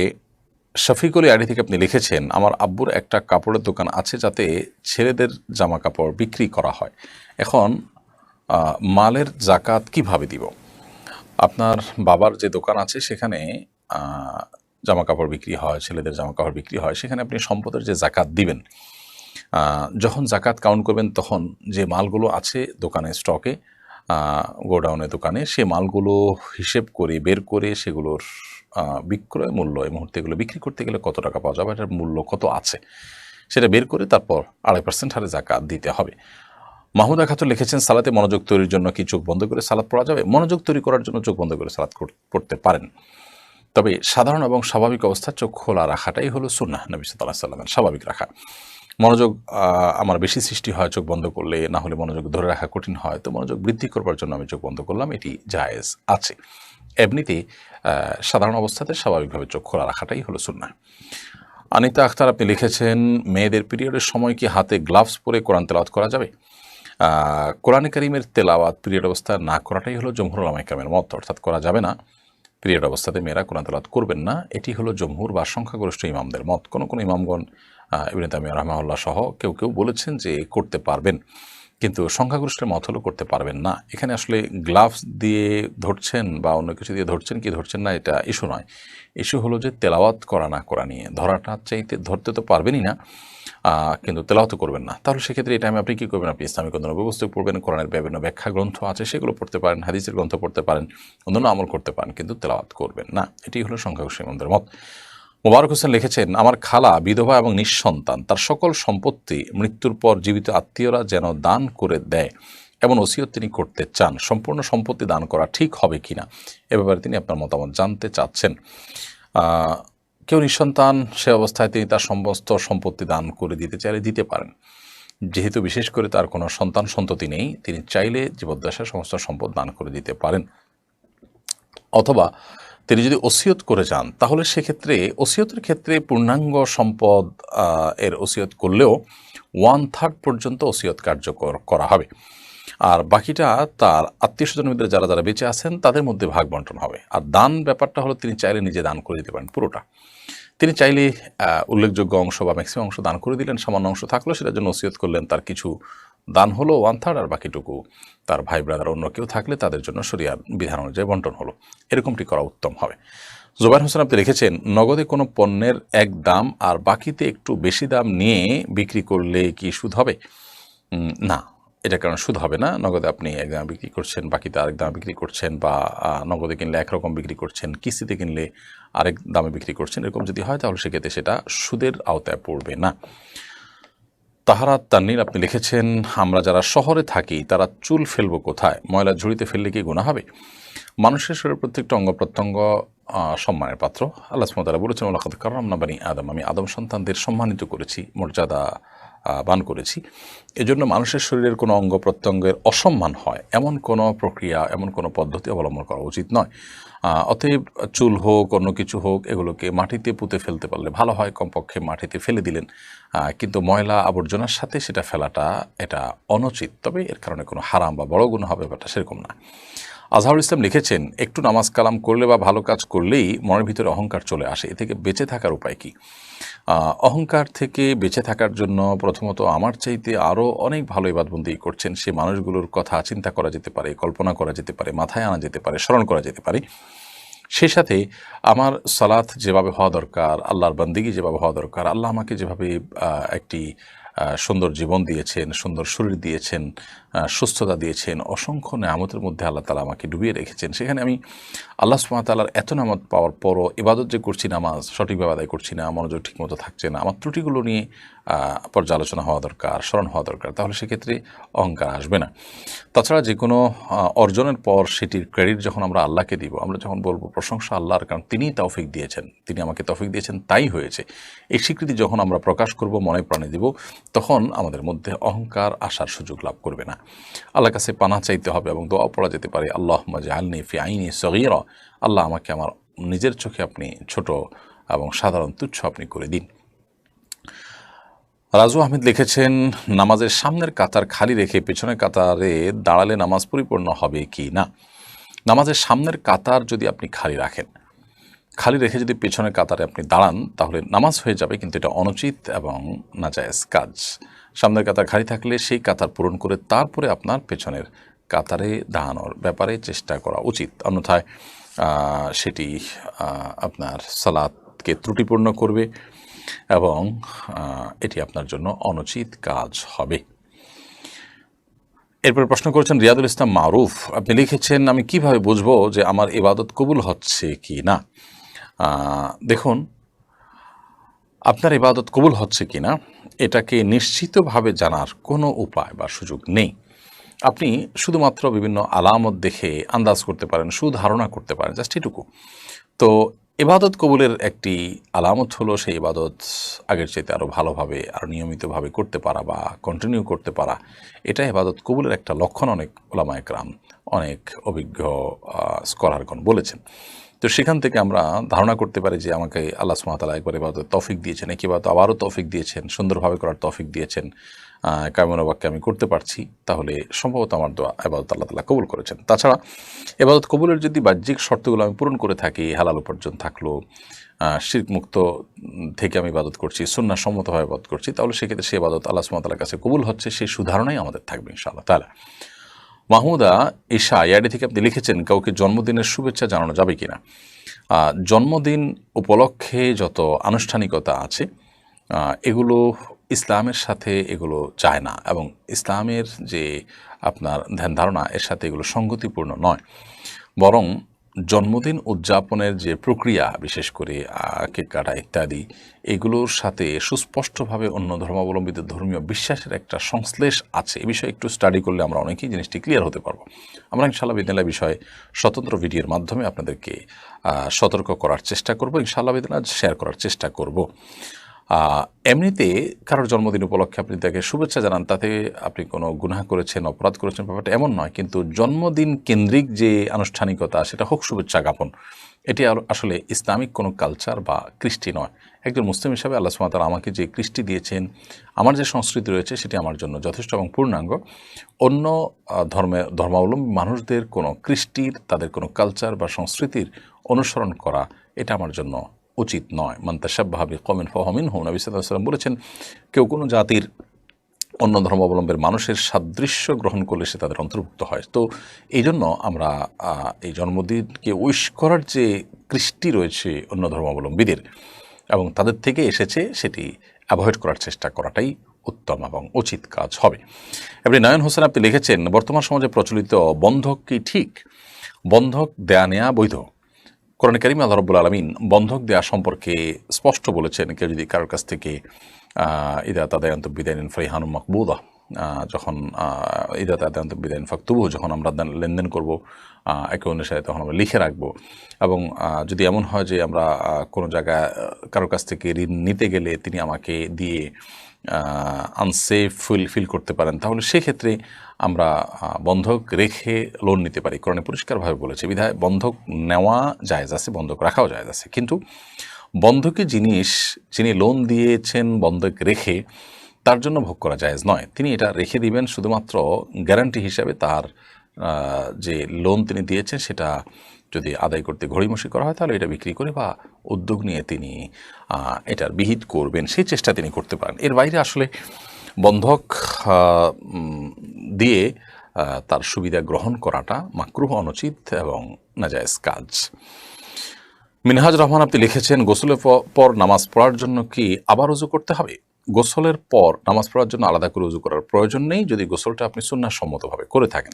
শফিকুল আইডি থেকে আপনি লিখেছেন, আমার আব্বুর একটা কাপড়ের দোকান আছে যাতে ছেলেদের জামা কাপড় বিক্রি করা হয়। এখন মালের জাকাত কিভাবে দিব? আপনার বাবার যে দোকান আছে সেখানে জামা কাপড় বিক্রি হয়, ছেলেদের জামা কাপড় বিক্রি হয়, সেখানে আপনি সম্পদের যে জাকাত দিবেন, যখন জাকাত কাউন্ট করবেন তখন যে মালগুলো আছে দোকানে স্টকে, গোডাউনে দোকানে, সে মালগুলো হিসেব করে বের করে সেগুলোর বিক্রয় মূল্য, এই মুহূর্তে এগুলো বিক্রি করতে গেলে কত টাকা পাওয়া যাবে, এটার মূল্য কত আছে সেটা বের করে তারপর 2.5% হারে জাকাত দিতে হবে। মাহমুদা খাতুন লিখেছেন, সালাতে মনোযোগ তৈরির জন্য কি চোখ বন্ধ করে সালাত পড়া যাবে? মনোযোগ তৈরি করার জন্য চোখ বন্ধ করে সালাত পড়তে পারেন, তবে সাধারণ এবং স্বাভাবিক অবস্থা চোখ খোলা রাখাটাই হলো সুন্নাহ নবী সাল্লাল্লাহু আলাইহি ওয়াসাল্লামের, স্বাভাবিক রাখা। মনোযোগ আমার বেশি সৃষ্টি হয় চোখ বন্ধ করলে, না হলে মনোযোগ ধরে রাখা কঠিন হয়, তো মনোযোগ বৃদ্ধি করবার জন্য আমি চোখ বন্ধ করলাম, এটি জায়েজ আছে। এমনিতে সাধারণ অবস্থাতে স্বাভাবিকভাবে চোখ খোলা রাখাটাই হলো সুন্নাহ। আনিতা আখতার আপনি লিখেছেন, মেয়েদের পিরিয়ডের সময় কি হাতে গ্লাভস পরে কোরআন তেলাওয়াত করা যাবে? কোরআনে কারিমের তেলাওয়াত পিরিয়ড অবস্থায় না করাটাই হলো জমহুর উলামায়ে কেরামের মত, অর্থাৎ করা যাবে না, পিরিয়ড অবস্থাতে মেয়েরা কোরআন তেলাওয়াত করবেন না, এটি হলো জমহুর বা সংখ্যাগরিষ্ঠ ইমামদের মত। কোনো কোনো ইমামগণ ইবনে তাইমিয়া রাহিমাহুল্লাহ সহ কেউ কেউ বলেছেন যে করতে পারবেন, কিন্তু সংখ্যাগরিষ্ঠের মত হলো করতে পারবেন না। এখানে আসলে গ্লাভস দিয়ে ধরছেন বা অন্য কিছু দিয়ে ধরছেন কি ধরছেন না এটা ইস্যু নয়, ইস্যু হলো যে তেলাওয়াত করা না করা নিয়ে। ধরাটা চাইতে ধরতে তো পারবেনই না, কিন্তু তেলাওয়াত করবেন না, তাহলে সেক্ষেত্রে এই টাইমে আপনি কী করবেন? আপনি ইসলামিক অন্যান্য পুস্তক পড়বেন, কোরআনের বিভিন্ন ব্যাখ্যা গ্রন্থ আছে সেগুলো পড়তে পারেন, হাদিসের গ্রন্থ পড়তে পারেন, অন্যান্য আমল করতে পারেন, কিন্তু তেলাওয়াত করবেন না, এটি হলো সংখ্যাগরিষ্ঠ ইমামদের মত। মোবারক হোসেন লিখেছেন, আমার খালা বিধবা এবং নিঃসন্তান, তার সকল সম্পত্তি মৃত্যুর পর জীবিত আত্মীয়রা যেন দান করে দেয় এমন ওসিয়ত তিনি করতে চান, সম্পূর্ণ সম্পত্তি দান করা ঠিক হবে কিনা এ ব্যাপারে তিনি আপনার মতামত জানতে চাচ্ছেন। কেউ নিঃসন্তান সে অবস্থায় তিনি তার সমস্ত সম্পত্তি দান করে দিতে চাইলে দিতে পারেন, যেহেতু বিশেষ করে তার কোনো সন্তান সন্ততি নেই, তিনি চাইলে জীবদ্দশায় সমস্ত সম্পদ দান করে দিতে পারেন। অথবা তিনি যদি ওসিয়ত করে যান তাহলে সেক্ষেত্রে ওসিয়তের ক্ষেত্রে পূর্ণাঙ্গ সম্পদ এর ওসিয়ত করলেও 1/3 পর্যন্ত ওসিয়ত কার্যকর করা হবে, আর বাকিটা তার আত্মীয় স্বজনের মধ্যে যারা যারা বেঁচে আছেন তাদের মধ্যে ভাগ বন্টন হবে। আর দান ব্যাপারটা হলো তিনি চাইলে নিজে দান করে দিতে পারেন পুরোটা, তিনি চাইলে উল্লেখযোগ্য অংশ বা ম্যাক্সিমাম অংশ দান করে দিলেন, সামান্য অংশ থাকলো সেটার জন্য ওসিয়ত করলেন, তার কিছু দান হলো 1/3, আর বাকিটুকু তার ভাই ব্রাদার অন্য কেউ থাকলে তাদের জন্য শরিয়ার বিধান অনুযায়ী বন্টন হলো, এরকমটি করা উত্তম হবে। জুবাইর হোসেন আপনি লিখেছেন, নগদে কোনো পণ্যের এক দাম আর বাকিতে একটু বেশি দাম নিয়ে বিক্রি করলে কি সুদ হবে? না, এটা কারণ সুদ হবে না। নগদে আপনি এক দামে বিক্রি করছেন, বাকিতে আরেক দামে বিক্রি করছেন, বা নগদে কিনলে একরকম বিক্রি করছেন, কিস্তিতে কিনলে আরেক দামে বিক্রি করছেন, এরকম যদি হয় তাহলে সেক্ষেত্রে সেটা সুদের আওতায় পড়বে না। তাহারাত তাননীর আপনি লিখেছেন, আমরা যারা শহরে থাকি তারা চুল ফেলবো কোথায়? ময়লা ঝুড়িতে ফেললে কি গুনাহ হবে? মানুষের শরীরের প্রত্যেকটা অঙ্গ প্রত্যঙ্গ সম্মানের পাত্র। আল্লাহ সুবহানাহু ওয়া তাআলা বলেছেন, ওয়ালাকাদ কাররামনা বানি আদম, আমি আদম সন্তানদের সম্মানিত করেছি, মর্যাদা বান করেছি। এজন্য মানুষের শরীরের কোনো অঙ্গ প্রত্যঙ্গের অসম্মান হয় এমন কোনো প্রক্রিয়া, এমন কোনো পদ্ধতি অবলম্বন করা উচিত নয়। অতএব চুল হোক অন্য কিছু হোক এগুলোকে মাটিতে পুঁতে ফেলতে পারলে ভালো হয়, কমপক্ষে মাটিতে ফেলে দিলেন, কিন্তু ময়লা আবর্জনার সাথে সেটা ফেলাটা এটা অনুচিত, তবে এর কারণে কোনো হারাম বা বড় গুনাহ হবে ব্যাপারটা সেরকম না। আজহারুল ইসলাম লিখেছেন, একটু নামাজ কালাম করলে বা ভালো কাজ করলেই মনের ভিতরে অহংকার চলে আসে, এ থেকে বেঁচে থাকার উপায় কি? অহংকার থেকে বেঁচে থাকার জন্য প্রথমত আমার চাইতে আরও অনেক ভালো ইবাদতবন্দি করছেন সে মানুষগুলোর কথা চিন্তা করা যেতে পারে, কল্পনা করা যেতে পারে, মাথায় আনা যেতে পারে, স্মরণ করা যেতে পারে। সেই সাথে আমার সালাত যেভাবে হওয়া দরকার, আল্লাহর বান্দিগি যেভাবে হওয়া দরকার, আল্লাহ আমাকে যেভাবে একটি সুন্দর জীবন দিয়েছেন, সুন্দর শরীর দিয়েছেন, সুস্থতা দিয়েছেন, অসংখ্য নেয়ামতের মধ্যে আল্লাহ তাআলা আমাকে ডুবিয়ে রেখেছেন, সেখানে আমি আল্লাহ সুবহানাহু ওয়া তাআলার এত নেয়ামত পাওয়ার পরও ইবাদত যে করছি, নামাজ সঠিকভাবে আদায় করছি না, মনোযোগ ঠিকমতো থাকছে না, আমার ত্রুটিগুলো নিয়ে পর্যালোচনা হওয়া দরকার, স্মরণ হওয়া দরকার, তাহলে সেক্ষেত্রে অহংকার আসবে না। তাছাড়া যে কোনো অর্জনের পর সেটির ক্রেডিট যখন আমরা আল্লাহকে দিব, আমরা যখন বলবো প্রশংসা আল্লাহর, কারণ তিনিই তৌফিক দিয়েছেন, তিনি আমাকে তৌফিক দিয়েছেন তাই হয়েছে, এই স্বীকৃতি যখন আমরা প্রকাশ করব, মনে প্রাণে দিব, তখন আমাদের মধ্যে অহংকার আসার সুযোগ লাভ করবে না। আল্লাহর কাছে পানাহ চাইতে হবে এবং দোয়া পড়া যেতে পারে, আল্লাহুম্মা জাআলনি ফি আইনি সগীরা, আল্লাহ আমাকে আমার নিজের চোখে আপনি ছোট এবং সাধারণ তুচ্ছ আপনি করে দিন। রাজু আহমেদ লিখেছেন, নামাজের সামনের কাতার খালি রেখে পেছনের কাতারে দাঁড়ালে নামাজ পরিপূর্ণ হবে কি না? নামাজের সামনের কাতার যদি আপনি খালি রাখেন, খালি রেখে যদি পেছনের কাতারে আপনি দাঁড়ান তাহলে নামাজ হয়ে যাবে, কিন্তু এটা অনুচিত এবং নাজায়েজ কাজ। সামনের কাতার খালি থাকলে সেই কাতার পূরণ করে তারপরে আপনার পেছনের কাতারে দাঁড়ানোর ব্যাপারে চেষ্টা করা উচিত, অন্যথায় সেটি আপনার সালাতকে ত্রুটিপূর্ণ করবে এবং এটি আপনার জন্য অনুচিত কাজ হবে। এরপর প্রশ্ন করেছেন রিয়াদুল ইসলাম মারুফ, আপনি লিখেছেন আমি কিভাবে বুঝবো যে আমার ইবাদত কবুল হচ্ছে কি না। দেখুন, আপনার ইবাদত কবুল হচ্ছে কি না এটাকে নিশ্চিতভাবে জানার কোনো উপায় বা সুযোগ নেই। আপনি শুধুমাত্র বিভিন্ন আলামত দেখে আন্দাজ করতে পারেন, সুধারণা করতে পারেন, জাস্ট এটুকু। তো ইবাদত কবুলের একটি আলামত হলো সেই ইবাদত আগের চাইতে আরও ভালোভাবে আর নিয়মিতভাবে করতে পারা বা কন্টিনিউ করতে পারা। এটা ইবাদত কবুলের একটা লক্ষণ, অনেক উলামায়ে কেরাম, অনেক অভিজ্ঞ স্কলারগণ বলেছেন। তো সেখান থেকে আমরা ধারণা করতে পারি যে আমাকে আল্লাহ সুবহানাহু ওয়া তাআলা একবার ইবাদতের তৌফিক দিয়েছেন, একবার তো আবারও তৌফিক দিয়েছেন, সুন্দরভাবে করার তৌফিক দিয়েছেন, কায়মন বাক্যে আমি করতে পারছি, তাহলে সম্ভবত আমার দোয়া ইবাদত আল্লাহ তাআলা কবুল করেছেন। তাছাড়া ইবাদত কবুলের যদি বাহ্যিক শর্তগুলো আমি পূরণ করে থাকি, হালাল উপার্জন থাকলো, শিরক মুক্ত থেকে আমি ইবাদত করছি, সুন্নাহ সম্মতভাবে ইবাদত করছি, তাহলে সেক্ষেত্রে সেই ইবাদত আল্লাহ সুবহানাহু ওয়া তাআলার কাছে কবুল হচ্ছে, সেই সুধারণাই আমাদের থাকবে ইনশাআল্লাহ তাআলা। মাহমুদা ঈশা ইয়াডি থেকে আপনি লিখেছেন কাউকে জন্মদিনের শুভেচ্ছা জানানো যাবে কিনা। জন্মদিন উপলক্ষে যত আনুষ্ঠানিকতা আছে এগুলো ইসলামের সাথে এগুলো চায় না, এবং ইসলামের যে আপনার ধ্যান ধারণা এর সাথে এগুলো সঙ্গতিপূর্ণ নয়। বরং জন্মদিন উদযাপনের যে প্রক্রিয়া, বিশেষ করে কেক কাটা ইত্যাদি, এগুলোর সাথে সুস্পষ্টভাবে অন্য ধর্মাবলম্বীদের ধর্মীয় বিশ্বাসের একটা সংশ্লেষ আছে। এ বিষয়ে একটু স্টাডি করলে আমরা অনেকেই জিনিসটি ক্লিয়ার হতে পারবো। আমরা ইনশাআল্লাহ বিদিনিল্লাহ বিষয়ে স্বতন্ত্র ভিডিওর মাধ্যমে আপনাদেরকে সতর্ক করার চেষ্টা করব, ইনশাআল্লাহ বিদিনিল্লাহ শেয়ার করার চেষ্টা করব। এমনিতে কারোর জন্মদিন উপলক্ষে আপনি তাকে শুভেচ্ছা জানান, তাতে আপনি কোনো গুনাহ করেছেন, অপরাধ করেছেন, ব্যাপারটা এমন নয়। কিন্তু জন্মদিন কেন্দ্রিক যে আনুষ্ঠানিকতা, সেটা হোক শুভেচ্ছা জ্ঞাপন, এটি আসলে ইসলামিক কোনো কালচার বা কৃষ্টি নয়। একজন মুসলিম হিসাবে আল্লাহ সুবহানাহু ওয়া তাআলা আমাকে যে কৃষ্টি দিয়েছেন, আমার যে সংস্কৃতি রয়েছে, সেটি আমার জন্য যথেষ্ট এবং পূর্ণাঙ্গ। অন্য ধর্মাবলম্বী মানুষদের কোনো কৃষ্টির, তাদের কোনো কালচার বা সংস্কৃতির অনুসরণ করা, এটা আমার জন্য উচিত নয়। মান তাশাব্বাহা বিকওমিন ফাহুয়া মিনহুম, নবী সাল্লাল্লাহু আলাইহি ওয়াসাল্লাম বলেছেন, কেউ কোনো জাতির অন্য ধর্মাবলম্বীর মানুষের সাদৃশ্য গ্রহণ করলে সে তাদের অন্তর্ভুক্ত হয়। তো এই জন্য আমরা এই জন্মদিনকে উইশ করার যে কৃষ্টি রয়েছে অন্য ধর্মাবলম্বীদের এবং তাদের থেকে এসেছে, সেটি অ্যাভয়েড করার চেষ্টা করাটাই উত্তম এবং উচিত কাজ হবে। এবারে নয়ন হোসেন আপনি লিখেছেন, বর্তমান সমাজে প্রচলিত বন্ধক কি ঠিক? বন্ধক দেয়া নেয়া বৈধ? কোরআনে কারীমে আল্লাহ রাব্বুল আলামিন বন্ধক দেওয়া সম্পর্কে স্পষ্ট বলেছেন, কেউ যদি কারোর কাছ থেকে ইদা তাদায়ানতুম বিদাইনিন ফারিহানুম মাকবুদা, যখন ইদা তাদায়ানতুম বিদাইনিন ফাকতুবু, যখন আমরা লেনদেন করব একে অন্যের সাথে, তখন আমরা লিখে রাখবো। এবং যদি এমন হয় যে আমরা কোনো জায়গায় কারোর কাছ থেকে ঋণ নিতে গেলে তিনি আমাকে দিয়ে আনসেফ ফিল করতে পারেন, তাহলে সেক্ষেত্রে আমরা বন্ধক রেখে লোন নিতে পারি। কোরআনে পরিষ্কারভাবে বলেছে, বিধায় বন্ধক নেওয়া জায়েজ আছে, বন্ধক রাখাও জায়েজ আছে। কিন্তু বন্ধকি জিনিস যিনি লোন দিয়েছেন বন্ধক রেখে, তার জন্য ভোগ করা জায়েজ নয়। তিনি এটা রেখে দিবেন শুধুমাত্র গ্যারান্টি হিসাবে, তার যে লোন তিনি দিয়েছেন সেটা যদি আদায় করতে ঘড়িমসি করা হয়, তাহলে এটা বিক্রি করে বা উদ্যোগ নিয়ে তিনি এটার বিহিত করবেন, সেই চেষ্টা তিনি করতে পারেন। এর বাইরে আসলে বন্ধক দিয়ে তার সুবিধা গ্রহণ করাটা মাকরুহ, অনুচিত এবং নাজায়েজ কাজ। মিনহাজ রহমান আপনি লিখেছেন, গোসলের পর নামাজ পড়ার জন্য কি আবার ওযু করতে হবে? গোসলের পর নামাজ পড়ার জন্য আলাদা করে ওযু করার প্রয়োজন নেই, যদি গোসলটা আপনি সুন্নাহ সম্মতভাবে করে থাকেন।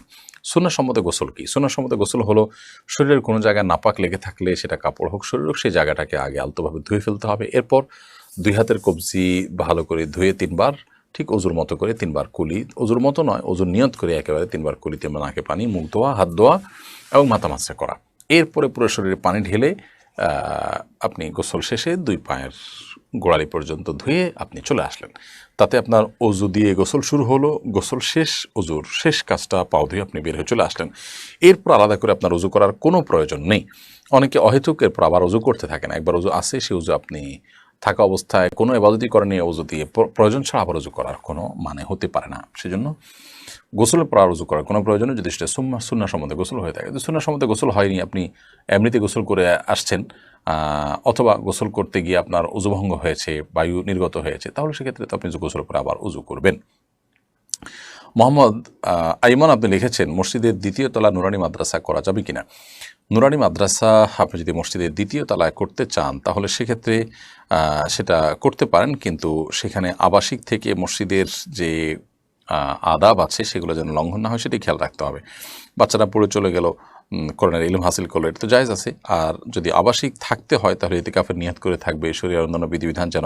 সুন্নাহ সম্মত গোসল কি? সুন্নাহ সম্মত গোসল হলো শরীরের কোনো জায়গায় নাপাক লেগে থাকলে, সেটা কাপড় হোক, শরীর হোক, সেই জায়গাটাকে আগে আলতোভাবে ধুয়ে ফেলতে হবে। এরপর দুই হাতের কবজি ভালো করে ধুয়ে 3 বার, ঠিক ওযুর মতো করে 3 বার কুলি, ওযুর মতো নয়, ওযুর নিয়ত করে একেবারে 3 বার কুলি, 3 বার নাকে পানি, মুখ ধোয়া, হাত ধোয়া এবং মাথা মাসা করা। এরপরে পুরো শরীরে পানি ঢেলে আপনি গোসল শেষে 2 পায়ের গোড়ালি পর্যন্ত ধুয়ে আপনি চলে আসলেন। তাতে আপনার ওযু দিয়ে গোসল শুরু হলো, গোসল শেষ, ওযুর শেষ কাজটা পাও ধুয়ে আপনি বের হয়ে চলে আসলেন। এরপর আলাদা করে আপনার ওযু করার কোনো প্রয়োজন নেই। অনেকে অহেতুক এরপর আবার ওযু করতে থাকেন। একবার ওযু আসে, সেই ওযু আপনি থাকা অবস্থায় কোনো ইবাদতই করে নিয়ে ওযু দিয়ে প্রয়োজন ছাড়া আবার ওযু করার কোনো মানে হতে পারে না। সেজন্য গোসলের পর আর ওযু করার কোনো প্রয়োজন নেই যদি সেটা সুন্নাহ সম্বন্ধে গোসল হয়ে থাকে। সুন্নাহ সম্বন্ধে গোসল হয়নি, আপনি এমনিতে গোসল করে আসছেন, অথবা গোসল করতে গিয়ে আপনার ওযুভঙ্গ হয়েছে, বায়ু নির্গত হয়েছে, তাহলে সেক্ষেত্রে তো আপনি গোসল করে আবার ওযু করবেন। মোহাম্মদ আইমান আপনি লিখেছেন, মসজিদের দ্বিতীয় তলা নুরানি মাদ্রাসা করা যাবে কিনা? নুরানি মাদ্রাসা আপনি যদি মসজিদের দ্বিতীয় তলায় করতে চান তাহলে সেক্ষেত্রে সেটা করতে পারেন, কিন্তু সেখানে আবাসিক থেকে মসজিদের যে আদাব আছে সেগুলো যেন লঙ্ঘন না হয় সেটি খেয়াল রাখতে হবে। বাচ্চারা পড়ে চলে গেল, কোরআনের ইলম হাসিল করলো, এটা তো জায়েজ আছে। আর যদি আবাসিক থাকতে হয় তাহলে ইতিকাফের নিয়ত করে থাকবে, শরীয়তের অন্যান্য বিধিবিধান যেন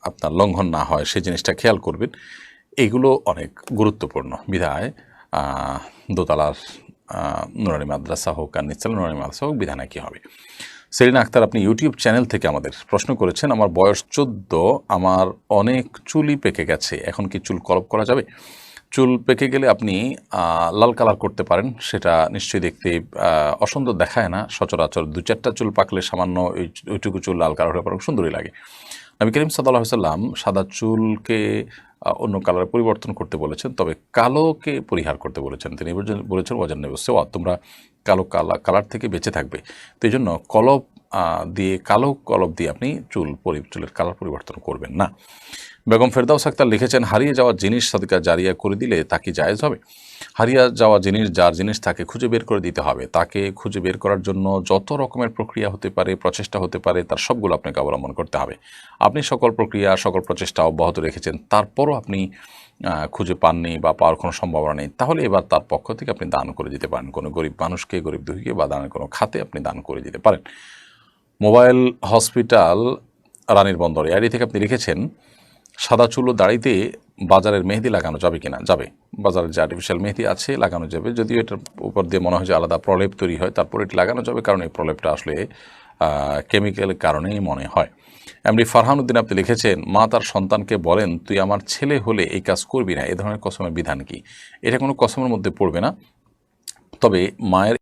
আপনার লঙ্ঘন না হয় সেই জিনিসটা খেয়াল করবেন। এগুলো অনেক গুরুত্বপূর্ণ বিধায় দোতলার নুরানি মাদ্রাসা হোক আর নিচতলা নুরানি মাদ্রাসা হোক বিধানে কী হবে। সেলিনা আক্তার আপনি ইউটিউব চ্যানেল থেকে আমাদের প্রশ্ন করেছেন, আমার বয়স 14, আমার অনেক চুলই পেকে গেছে, এখন কি চুল কলপ করা যাবে? চুল পেকে গেলে আপনি লাল কালার করতে পারেন, সেটা নিশ্চয়ই দেখতে অসুন্দর দেখায় না। সচরাচর 2-4টা চুল পাকলে সামান্য ওইটুকু চুল লাল কালার হলে পরে সুন্দরই লাগে। নবী করিম সাল্লাল্লাহু আলাইহি ওয়াসাল্লাম সাদা চুলকে অন্য কালারে পরিবর্তন করতে বলেছেন, তবে কালোকে পরিহার করতে বলেছেন। তিনি বলেছেন ওয়াজান নবী সেওয়া, তোমরা কালো কালার থেকে বেঁচে থাকবে। তো এই জন্য কালো কলব দিয়ে আপনি চুলের কালার পরিবর্তন করবেন না। বেগম ফেরদাউস আক্তার লিখেছেন, হারিয়ে যাওয়া জিনিস সাদকা জারিয়া করে দিলে তা কি জায়েজ হবে? হারিয়ে যাওয়া জিনিস, যার জিনিস তাকে খুঁজে বের করে দিতে হবে। তাকে খুঁজে বের করার জন্য যত রকমের প্রক্রিয়া হতে পারে, প্রচেষ্টা হতে পারে, তার সবগুলো আপনাকে অবলম্বন করতে হবে। আপনি সকল প্রক্রিয়া, সকল প্রচেষ্টা অব্যাহত রেখেছেন, তারপরও আপনি খুঁজে পাননি বা পাওয়ার কোনো সম্ভাবনা নেই, তাহলে এবার তার পক্ষ থেকে আপনি দান করে দিতে পারেন। কোনো গরিব মানুষকে, গরিব দুঃখীকে বা দানের কোনো খাতে আপনি দান করে দিতে পারেন। মোবাইল হসপিটাল রানীর বন্দর এআইডি থেকে আপনি লিখেছেন, সাদা চুল ও দাড়িতে বাজারের মেহেদি লাগানো যাবে কিনা? যাবে। বাজারের যে আর্টিফিশিয়াল মেহেদি আছে লাগানো যাবে, যদিও এটার উপর দিয়ে মনে হয় যে আলাদা প্রলেপ তৈরি হয়, তারপর এটি লাগানো যাবে, কারণ এই প্রলেপটা আসলে কেমিক্যালের কারণেই মনে হয়। এমডি ফারহান উদ্দিন আপনি লিখেছেন, মা তার সন্তানকে বলেন, তুই আমার ছেলে হলে এই কাজ করবি না, এ ধরনের কসমের বিধান কি? এটা কোনো কসমের মধ্যে পড়বে না, তবে মায়ের